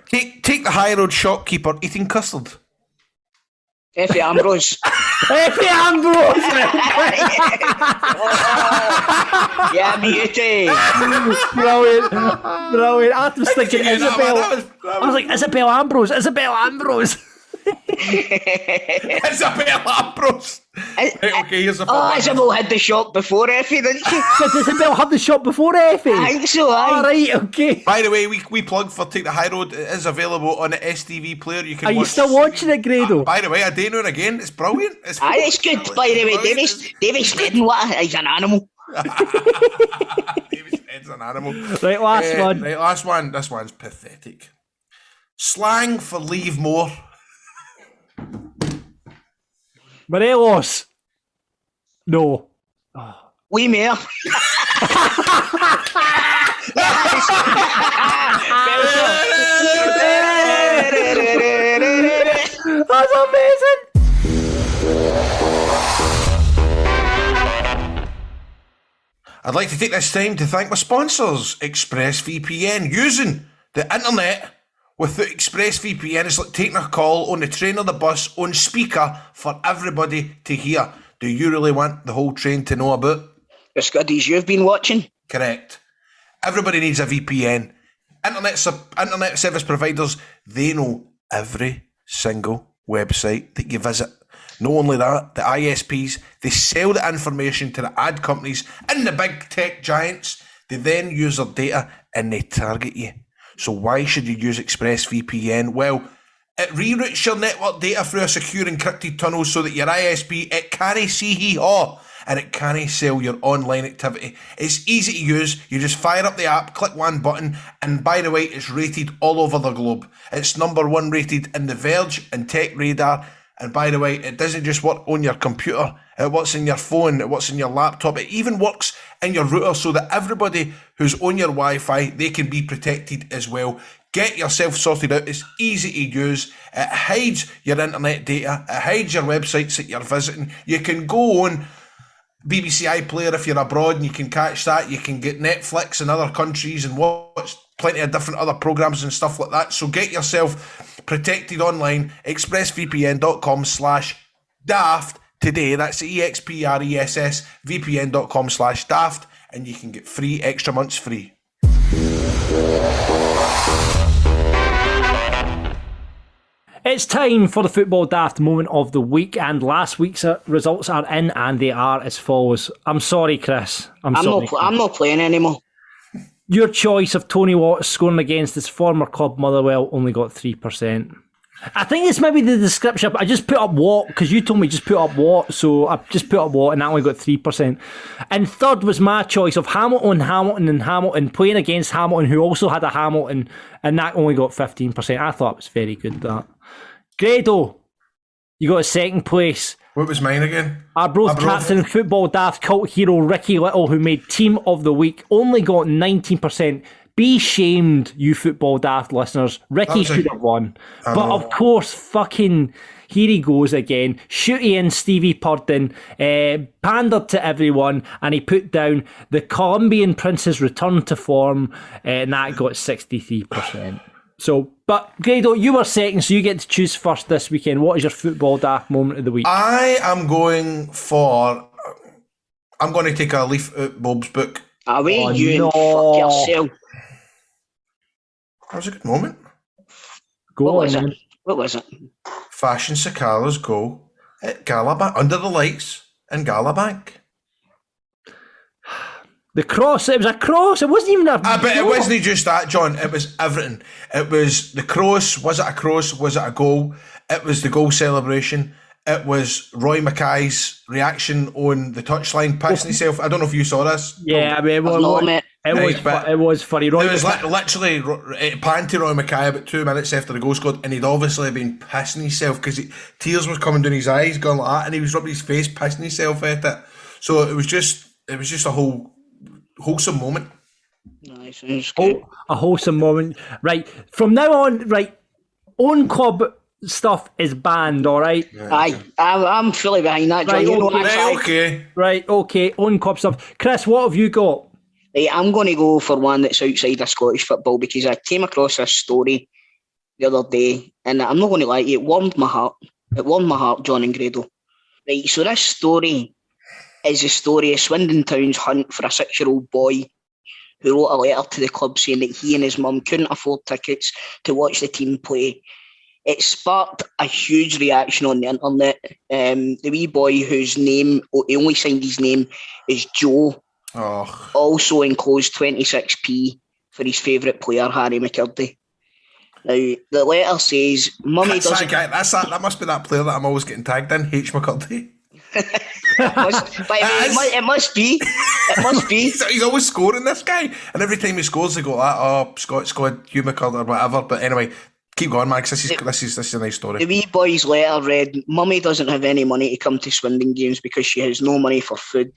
S5: Take the high road shopkeeper eating custard.
S4: Effie Ambrose.
S3: Effie Ambrose!
S4: Yeah, beauty.
S3: Brilliant. I was thinking Isabel. I was like, Isabel Ambrose.
S5: Isabel Ambrose. Right, okay, here's a fun
S4: Isabel had the shop before Effie, didn't she?
S3: Did Isabel have the shop before Effie?
S4: I think so, aye.
S3: All right, okay.
S5: By the way, we plug for Take the High Road. It is available on the STV player. You can.
S3: Are you still watching it, Grado?
S5: By the way, I do know it again. It's brilliant. It's
S4: good. By the way, David Sneddon, he's an animal.
S5: David Sneddon's an animal.
S3: Right, last one.
S5: Right, last one. This one's pathetic. Slang for leave more.
S3: Morelos. No.
S4: We mayor.
S3: That's amazing.
S5: I'd like to take this time to thank my sponsors, ExpressVPN. Using the internet with the ExpressVPN is like taking a call on the train or the bus on speaker for everybody to hear. Do you really want the whole train to know about?
S4: The Scuddies you've been watching?
S5: Correct. Everybody needs a VPN. Internet service providers, they know every single website that you visit. Not only that, the ISPs, they sell the information to the ad companies and the big tech giants. They then use their data and they target you. So why should you use ExpressVPN? Well, it reroutes your network data through a secure encrypted tunnel so that your ISP, it can't see hee-haw and it can't sell your online activity. It's easy to use. You just fire up the app, click one button, and by the way, it's rated all over the globe. It's #1 rated in The Verge and Tech Radar. And by the way, it doesn't just work on your computer. It works in your phone. It works in your laptop. It even works in your router so that everybody who's on your Wi-Fi, they can be protected as well. Get yourself sorted out. It's easy to use. It hides your internet data. It hides your websites that you're visiting. You can go on BBC iPlayer if you're abroad and you can catch that. You can get Netflix in other countries and watch plenty of different other programs and stuff like that. So get yourself protected online. expressvpn.com/daft today. That's EXPRESS VPN.com/daft and you can get extra months free.
S3: It's time for the Football Daft moment of the week, and last week's results are in, and they are as follows. I'm sorry, Chris. I'm
S4: not playing anymore.
S3: Your choice of Tony Watt scoring against his former club Motherwell only got 3%. I think it's maybe the description. I just put up Watt because you told me just put up Watt, so I just put up Watt and that only got 3%. And third was my choice of Hamilton playing against Hamilton, who also had a Hamilton, and that only got 15%. I thought it was very good, that. Grado, you got a second place.
S5: What was mine again?
S3: Arbroath captain, Football Daft cult hero Ricky Little, who made Team of the Week, only got 19%. Be shamed, you Football Daft listeners. Ricky should have won. But of course, fucking here he goes again. Shooty in Stevie Purden, pandered to everyone, and he put down the Colombian Prince's return to form, and that got 63%. So, but Grado, you were second, so you get to choose first this weekend. What is your Football Daft moment of the week?
S5: I'm going to take a leaf out Bob's book.
S4: Fuck yourself.
S5: That was a good moment.
S3: What
S4: was it?
S5: Fashion Sakala's goal at Galabank, under the lights in Galabank.
S3: The cross, it was a cross. It wasn't even a...
S5: But it wasn't just that, John. It was everything. It was the cross. Was it a cross? Was it a goal? It was the goal celebration. It was Roy Mackay's reaction on the touchline, pissing himself. I don't know if you saw this.
S3: Yeah, I mean, it was funny.
S5: It was literally it panned to Roy Mackay about 2 minutes after the goal scored, and he'd obviously been pissing himself because tears were coming down his eyes, going like that, and he was rubbing his face, pissing himself at it. So it was just a wholesome moment.
S4: Nice,
S3: a wholesome moment. Right, from now on, right, own club stuff is banned, all right?
S4: I'm fully behind that, John.
S3: Right, okay. Right, okay, own club stuff. Chris, what have you got?
S4: Right, I'm going to go for one that's outside of Scottish football because I came across this story the other day, and I'm not going to lie to you, it warmed my heart. It warmed my heart, John and Grado. Right, so this story is a story of Swindon Town's hunt for a 6-year-old boy who wrote a letter to the club saying that he and his mum couldn't afford tickets to watch the team play. It sparked a huge reaction on the internet. The wee boy whose name, he only signed his name, is Joe.
S5: Oh.
S4: Also enclosed 26p for his favourite player, Harry McCurdy. Now, the letter says, Mummy doesn't...
S5: That must be that player that I'm always getting tagged in, H. McCurdy.
S4: It must be. It must be.
S5: He's always scoring, this guy. And every time he scores, they go like, Scott, Hugh McCurdy or whatever. But anyway, keep going, Max. This is a nice story.
S4: The wee boy's letter read, Mummy doesn't have any money to come to Swindon games because she has no money for food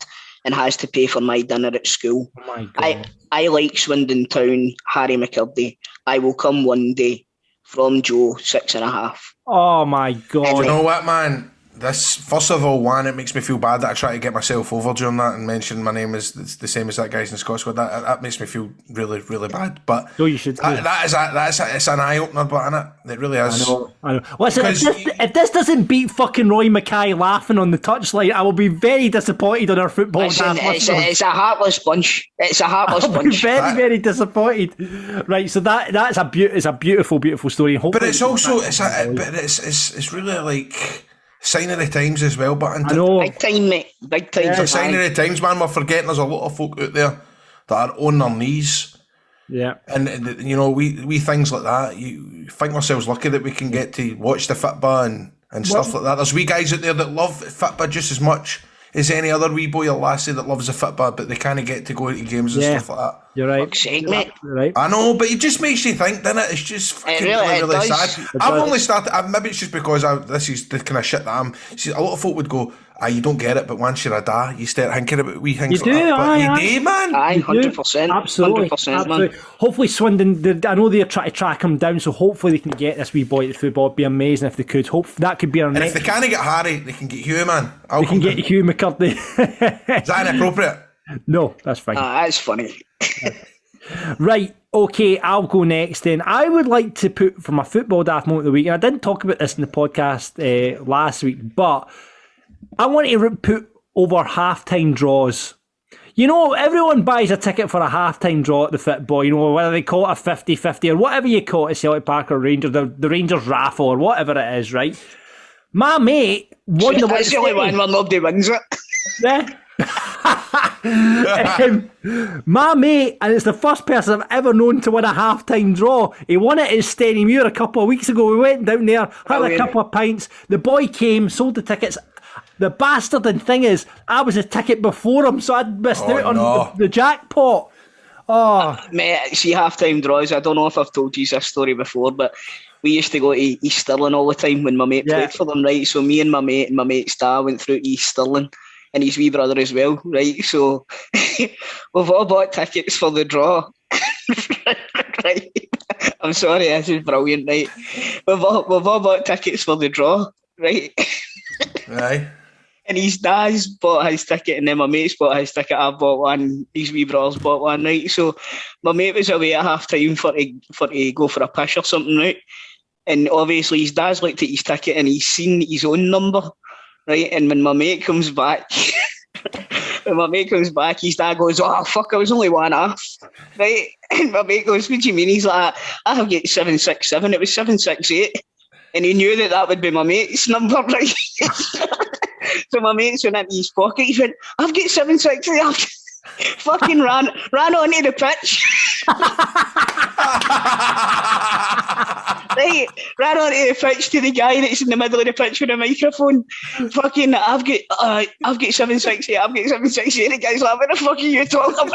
S4: and has to pay for my dinner at school.
S3: Oh my God.
S4: I like Swindon Town, Harry McCurdy. I will come one day. From Joe, 6.5.
S3: Oh my God.
S5: You know what, man? This, first of all, it makes me feel bad that I try to get myself over during that and mention my name is the same as that guy's in Scotland. That makes me feel really, really bad. But
S3: so you should.
S5: It's an eye opener, but innit? It really is.
S3: I know. Listen, if this doesn't beat fucking Roy Mackay laughing on the touchline, I will be very disappointed on our football.
S4: Listen, it's a heartless bunch. It's a heartless bunch.
S3: I'll be very, very disappointed. Right, so that's a beautiful, beautiful story.
S5: But it's also it's really like. Sign of the times as well, but
S3: I know.
S4: Big time, mate. Big time.
S5: Yeah, sign of the times, man. We're forgetting there's a lot of folk out there that are on their knees.
S3: Yeah.
S5: And you know, we things like that, you think ourselves lucky that we can get to watch the football and stuff like that. There's wee guys out there that love football just as much as any other wee boy or lassie that loves the football, but they can't get to go to games and stuff like that.
S3: You're right.
S4: Fuck's sake, mate.
S3: You're right.
S5: I know, but it just makes you think, doesn't it? It's just fucking really sad. I've only started, maybe it's just because this is the kind of shit that I'm. See, a lot of folk would go, you don't get it, but once you're a da, you start thinking about wee things like that. But you do, man.
S4: 100%.
S3: Absolutely.
S4: 100%, man.
S3: Hopefully Swindon, I know they're trying to track him down, so hopefully they can get this wee boy to football. It'd be amazing if they could. That could be our next.
S5: If they can't get Harry, they can get Hugh, man.
S3: They can get Hugh McCurdy.
S5: Is that inappropriate?
S3: No, that's fine.
S4: That's funny.
S3: Right, okay, I'll go next then. I would like to put for my football daft moment of the week, and I didn't talk about this in the podcast last week, but I want to put over halftime draws. You know, everyone buys a ticket for a halftime draw at the football, you know, whether they call it a 50-50 or whatever you call it at Celtic Park or Rangers, the Rangers raffle or whatever it is, right? My mate won the
S4: That's the only one where nobody wins it.
S3: Yeah. My mate, and it's the first person I've ever known to win a halftime draw. He won it at Stennymuir a couple of weeks ago. We went down there, had a couple of pints. The boy came, sold the tickets. The bastard and thing is, I was a ticket before him, so I'd missed out on the jackpot. Oh,
S4: mate, see halftime draws. I don't know if I've told you this story before, but we used to go to East Stirling all the time when my mate played for them, right? So me and my mate's dad went through to East Stirling. And his wee brother as well, right? So we've all bought tickets for the draw. Right? I'm sorry, this is brilliant, right? We've all bought tickets for the draw, right?
S5: Right.
S4: And his dad's bought his ticket, and then my mate's bought his ticket. I bought one. His wee brother's bought one, right? So my mate was away at half time for to go for a piss or something, right? And obviously his dad's looked at his ticket and he's seen his own number. Right, and when my mate comes back, his dad goes, "Oh fuck, I was only one off." Right, and my mate goes, "What do you mean?" He's like, "I have got 767. It was 768," and he knew that would be my mate's number, right? So my mate's went into his pocket. He went, "I've got 768." Fucking ran onto the pitch. Right, ran onto the pitch to the guy that's in the middle of the pitch with a microphone. Fucking, I've got 768. I've got 768. The guy's like, "What the fuck are you talking about?"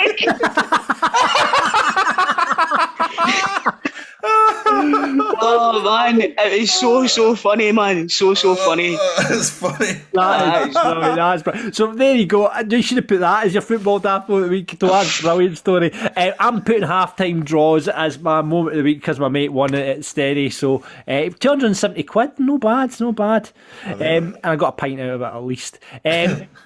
S4: Oh man, it was so funny, man. So funny.
S5: It's funny.
S3: That is brilliant. That's brilliant. So there you go. You should have put that as your football daft moment of the week. That's a brilliant story. I'm putting half-time draws as my moment of the week because my mate won it at Steady. So £270, no bad. And I got a pint out of it at least.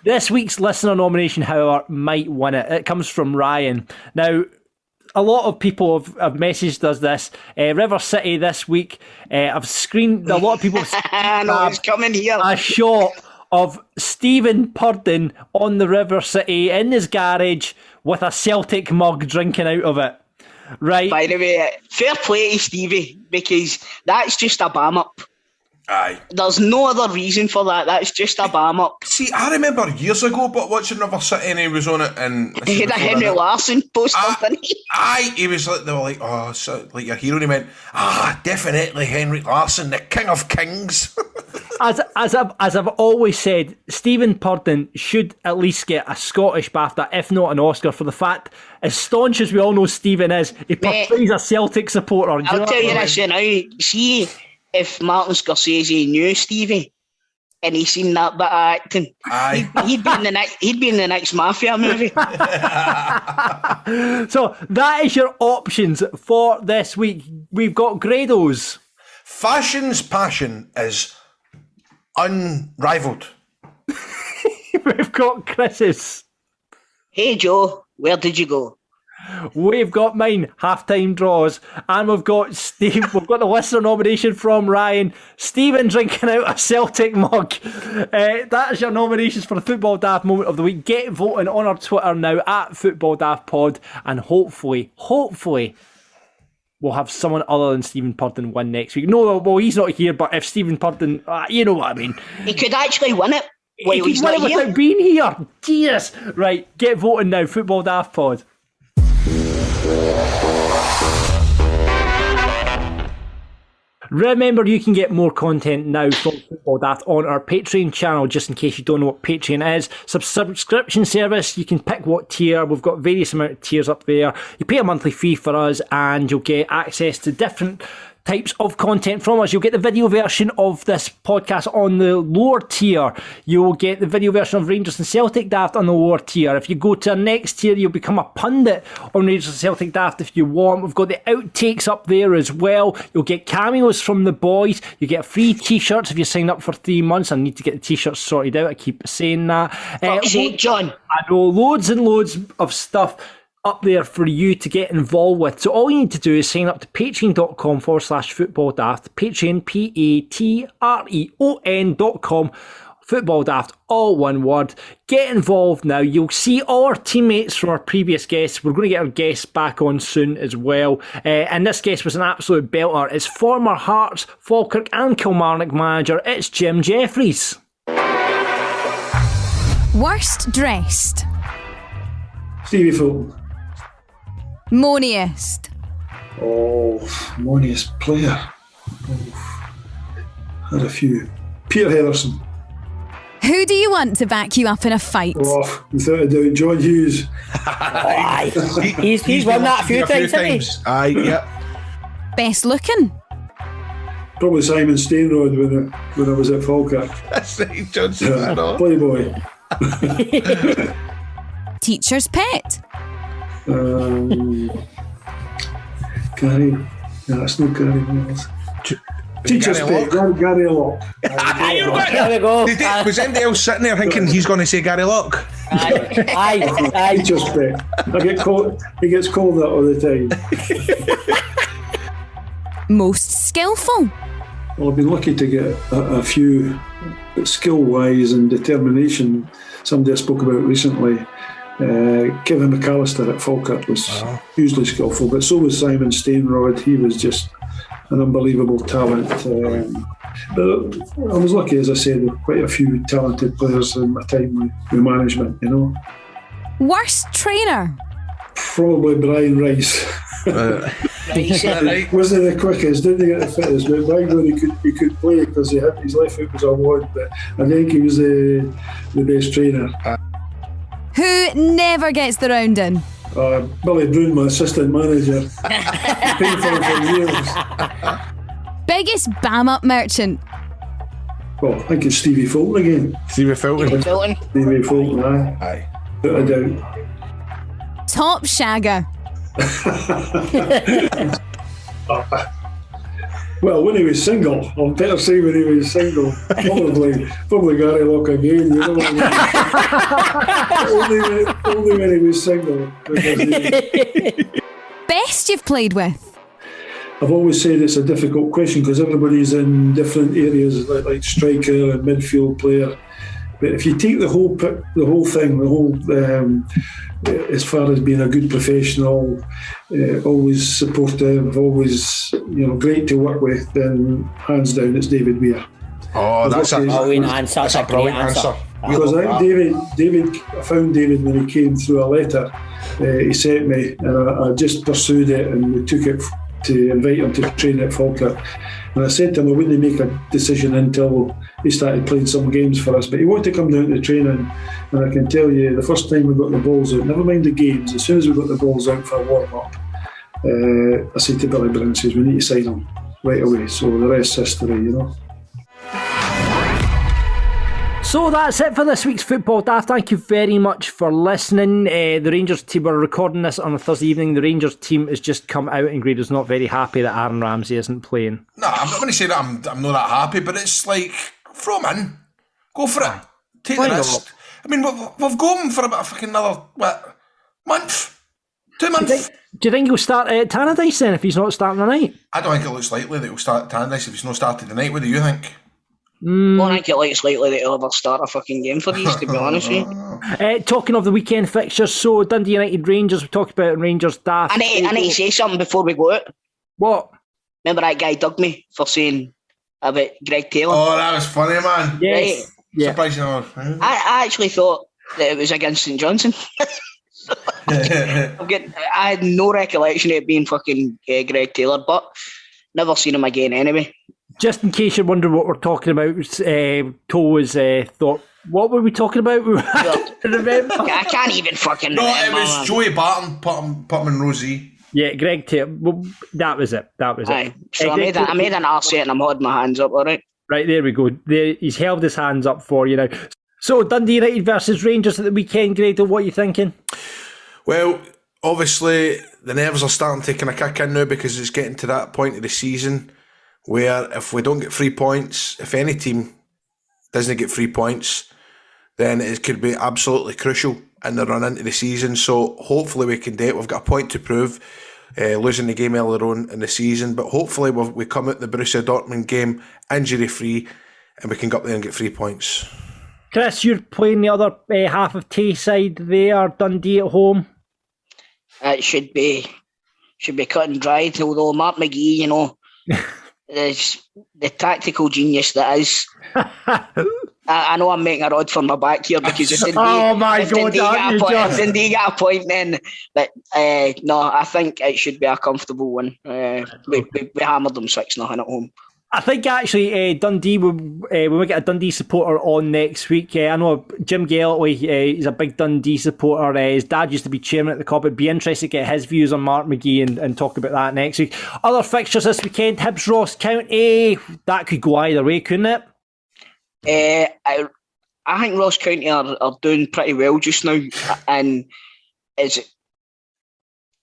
S3: This week's listener nomination, however, might win it. It comes from Ryan. Now, a lot of people have messaged us this. River City this week. I've screened a lot of people.
S4: I know it's coming here.
S3: A shot of Stephen Purden on the River City in his garage with a Celtic mug drinking out of it. Right.
S4: By the way, fair play to Stevie, because that's just a bam up.
S5: Aye.
S4: There's no other reason for that. That's just a bam up.
S5: See, I remember years ago, but watching River City and he was on it, and
S4: He had a Henry Larsson poster, didn't he?
S5: Aye, he was like, they were like, oh, so, like your hero, and he went, definitely Henry Larsson, the king of kings.
S3: As I've always said, Stephen Purden should at least get a Scottish BAFTA, if not an Oscar, for the fact, as staunch as we all know Stephen is, he portrays a Celtic supporter.
S4: I'll tell you this now. See, if Martin Scorsese knew Stevie and he seen that bit of acting, he'd be in the next Mafia movie.
S3: So that is your options for this week. We've got Grado's.
S5: Fashion's passion is unrivaled.
S3: We've got Chris's.
S4: Hey Joe, where did you go?
S3: We've got mine, half-time draws, and we've got Steve. We've got the listener nomination from Ryan. Stephen drinking out a Celtic mug. That is your nominations for the Football Daft Moment of the Week. Get voting on our Twitter now at Football Daft Pod, and hopefully, we'll have someone other than Stephen Purden win next week. No, well, he's not here, but if Stephen Purden, you know what I mean.
S4: He could actually win it while he's not here.
S3: Without being here. Jesus. Right, get voting now, Football Daft Pod. Remember, you can get more content now from Football Daft on our Patreon channel, just in case you don't know what Patreon is. Subscription service, you can pick what tier. We've got various amount of tiers up there. You pay a monthly fee for us and you'll get access to different types of content from us. You'll get the video version of this podcast on the lower tier. You'll get the video version of Rangers and Celtic Daft on the lower tier. If you go to our next tier, you'll become a pundit on Rangers and Celtic Daft if you want. We've got the outtakes up there as well. You'll get cameos from the boys. You get free t-shirts if you sign up for 3 months. I need to get the t-shirts sorted out. I keep saying that.
S4: John.
S3: I know, loads and loads of stuff up there for you to get involved with. So all you need to do is sign up to patreon.com/Football Daft. Patreon, patreon.com. Football Daft, all one word. Get involved now. You'll see all our teammates from our previous guests. We're going to get our guests back on soon as well. And this guest was an absolute belter. It's former Hearts, Falkirk and Kilmarnock manager. It's Jim Jeffries.
S8: Worst dressed.
S9: Stevie Fulton.
S8: Moniest.
S9: Oh, moniest player. Had a few. Peter Henderson.
S8: Who do you want to back you up in a fight?
S9: Oh, without a doubt, John Hughes.
S2: Aye. He's won that a few times, hasn't he?
S5: Aye, yep.
S8: Best looking.
S9: Probably Simon Stainrod when I was at Falkirk.
S5: That's right, Johnson.
S9: Playboy.
S8: Teacher's pet.
S9: Gary. No, that's not Gary Mills. Teacher's pet. Gary Locke.
S2: There we go.
S5: Was anybody else sitting there thinking he's going to say Gary Locke?
S2: Aye.
S9: Teacher's pet. He gets called that all the time.
S8: Most skillful.
S9: Well, I've been lucky to get a few, skill-wise and determination. Somebody I spoke about recently, Kevin McAllister at Falkirk was hugely skillful, but so was Simon Stainrod. He was just an unbelievable talent. But I was lucky, as I said, with quite a few talented players in my time with management, you know.
S8: Worst trainer?
S9: Probably Brian Rice. Wasn't the quickest, didn't get the fittest, but by God he could play because his left foot was a wad, but I think he was the best trainer.
S8: Who never gets the rounding?
S9: Billy Brown, my assistant manager. Paid for him for years.
S8: Biggest bam-up merchant?
S9: Well, I think it's Stevie Fulton again.
S5: Stevie Fulton.
S9: Stevie Fulton, aye. Without a doubt.
S8: Top shagger?
S9: Well, when he was single, I'll better say when he was single, probably Gary Lock again, you know what I mean? only when he was single.
S8: Best you've played with?
S9: I've always said it's a difficult question because everybody's in different areas, like striker and midfield player. But if you take the whole thing, as far as being a good professional, always supportive, always great to work with, then hands down it's David Weir.
S2: Oh, that's a brilliant answer. That's a great answer.
S9: Because I found David when he came through a letter he sent me, and I just pursued it, and we took it to invite him to train at Falkirk. And I said to him I wouldn't make a decision until he started playing some games for us, but he wanted to come down to training, and I can tell you the first time we got the balls out, never mind the games, as soon as we got the balls out for a warm-up, I said to Billy Brown, we need to sign him right away, so the rest's history,
S3: So that's it for this week's Football Daft. Thank you very much for listening. The Rangers team, we're recording this on a Thursday evening. The Rangers team has just come out and Grado's not very happy that Aaron Ramsey isn't playing.
S5: No, I'm not going to say that I'm not that happy, but it's like, throw him in. Go for it. Take the risk. I mean, we've got him for about fucking another, month? 2 months?
S3: Do you think he'll start at Tannadice then if he's not starting tonight?
S5: I don't think it looks likely that he'll start at Tannadice if he's not started tonight. What do you think?
S4: I don't think it looks likely that he'll ever start a fucking game for these, to be honest with you.
S3: Talking of the weekend fixtures, so Dundee United Rangers, we talked about Rangers Daft.
S4: I need to say something before we go out.
S3: What?
S4: Remember that guy dug me for saying about Greg Taylor?
S5: Oh, that was funny, man.
S3: Yes.
S4: Right?
S3: Yeah.
S5: Surprised you know.
S4: I actually thought that it was against St Johnson. I had no recollection of it being fucking Greg Taylor, but never seen him again anyway.
S3: Just in case you're wondering what we're talking about, Toes thought, what were we talking about? Remember?
S4: I can't even fucking remember.
S5: No, it was Joey Barton, put him in Rosie.
S3: Yeah, Greg Taylor. Well, that was it.
S4: Aye. So I made an arse and I'm holding my hands up, alright?
S3: Right, there we go. He's held his hands up for you now. So, Dundee United versus Rangers at the weekend, Grado, what are you thinking?
S5: Well, obviously, the nerves are starting taking a kick in now because it's getting to that point of the season where if we don't get 3 points, if any team doesn't get 3 points, then it could be absolutely crucial in the run into the season. So hopefully we can do it. We've got a point to prove, losing the game earlier on in the season, but hopefully we come out the Borussia Dortmund game injury-free and we can go up there and get 3 points.
S3: Chris, you're playing the other half of Tayside there, Dundee at home.
S4: It should be cut and dried, although Mark McGee, the tactical genius that is. I know I'm making a rod for my back here because if Dundee get a point then, but no, I think it should be a comfortable one. We hammered them 6-0 at home.
S3: I think actually Dundee, when we get a Dundee supporter on next week, I know Jim Galloway, he's a big Dundee supporter. His dad used to be chairman at the club. It'd be interesting to get his views on Mark McGee and talk about that next week. Other fixtures this weekend, Hibs Ross County, that could go either way, couldn't it?
S4: I think Ross County are doing pretty well just now, and is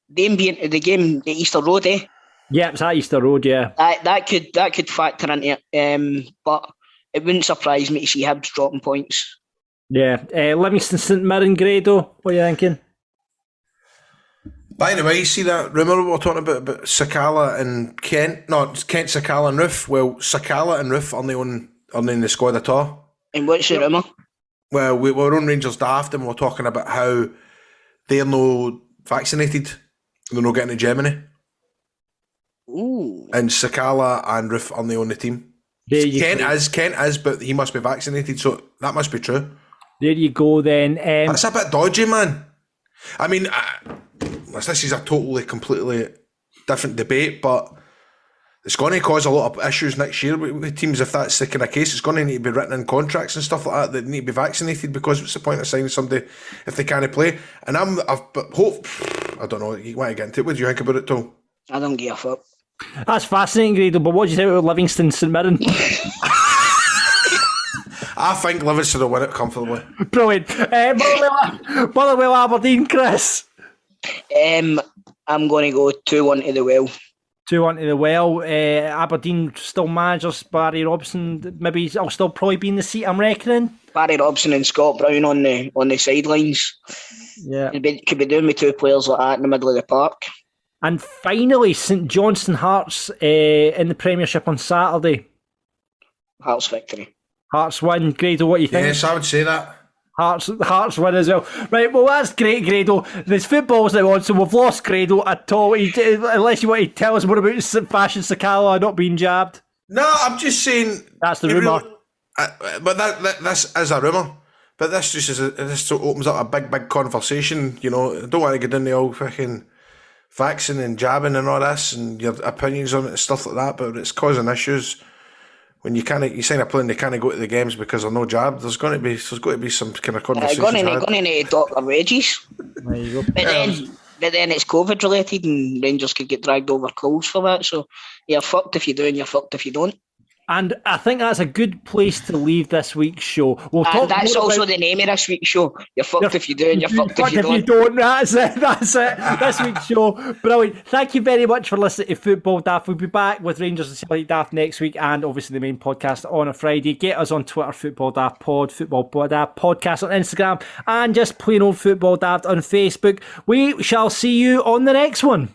S4: them being the game at Easter Road,
S3: Yeah, it's at Easter Road, yeah.
S4: That could factor into it, but it wouldn't surprise me to see Hibs dropping points.
S3: Yeah, Livingston St Mirren, Grado, what are you thinking?
S5: By the way, you see that rumour we were talking about Sakala and Kent? No, it's Kent, Sakala and Roof. Well, Sakala and Roof are in the squad at all.
S4: And what's the rumour?
S5: Well, we were on Rangers Daft and we were talking about how they're no vaccinated. They're not getting to Germany.
S4: Ooh.
S5: And Sakala and Roof are on the team. Kent is, but he must be vaccinated, so that must be true.
S3: There you go then.
S5: That's a bit dodgy, man. I mean, this is a completely different debate, but it's going to cause a lot of issues next year with teams if that's the kind of case. It's going to need to be written in contracts and stuff like that need to be vaccinated, because what's the point of signing somebody if they can't play? And I don't know, you want to get into it. What do you think about it, Tom?
S4: I don't give a fuck.
S3: That's fascinating, Grado, but what do you think about Livingston St Mirren?
S5: I think Livingston will win it comfortably.
S3: Brilliant. Motherwell Aberdeen, Chris.
S4: I'm going to go 2-1 to the Well.
S3: 2-1 to the Well. Aberdeen still managers, Barry Robson. Maybe he'll still probably be in the seat, I'm reckoning.
S4: Barry Robson and Scott Brown on the sidelines.
S3: Yeah.
S4: Could be doing with two players like that in the middle of the park.
S3: And finally, St Johnstone Hearts in the Premiership on Saturday.
S4: Hearts victory.
S3: Hearts win. Grado, what do you think?
S5: Yes, I would say that.
S3: Hearts win as well. Right, well, that's great, Grado. There's football's now on, so we've lost Grado at all. Unless you want to tell us more about Fashion Sakala not being jabbed.
S5: No, I'm just saying...
S3: That's the rumour.
S5: But this is a rumour. But this just opens up a big conversation, you know. I don't want to get into all fucking vaccine and jabbing and all this and your opinions on it and stuff like that, but it's causing issues. When you sign a player and they can't go to the games because they're no jabbed, there's going to be some kind of conversation.
S4: Going to Dr. Reggie's.
S3: There you go.
S4: But then it's COVID related and Rangers could get dragged over coals for that. So you're fucked if you do and you're fucked if you don't.
S3: And I think that's a good place to leave this week's show.
S4: That's also the name of this week's show. You're fucked if you do and you're fucked if you don't.
S3: That's it. This week's show. Brilliant. Thank you very much for listening to Football Daft. We'll be back with Rangers and Celtic Daft next week and obviously the main podcast on a Friday. Get us on Twitter, Football Daft Pod, Football Daft Podcast on Instagram and just plain old Football Daft on Facebook. We shall see you on the next one.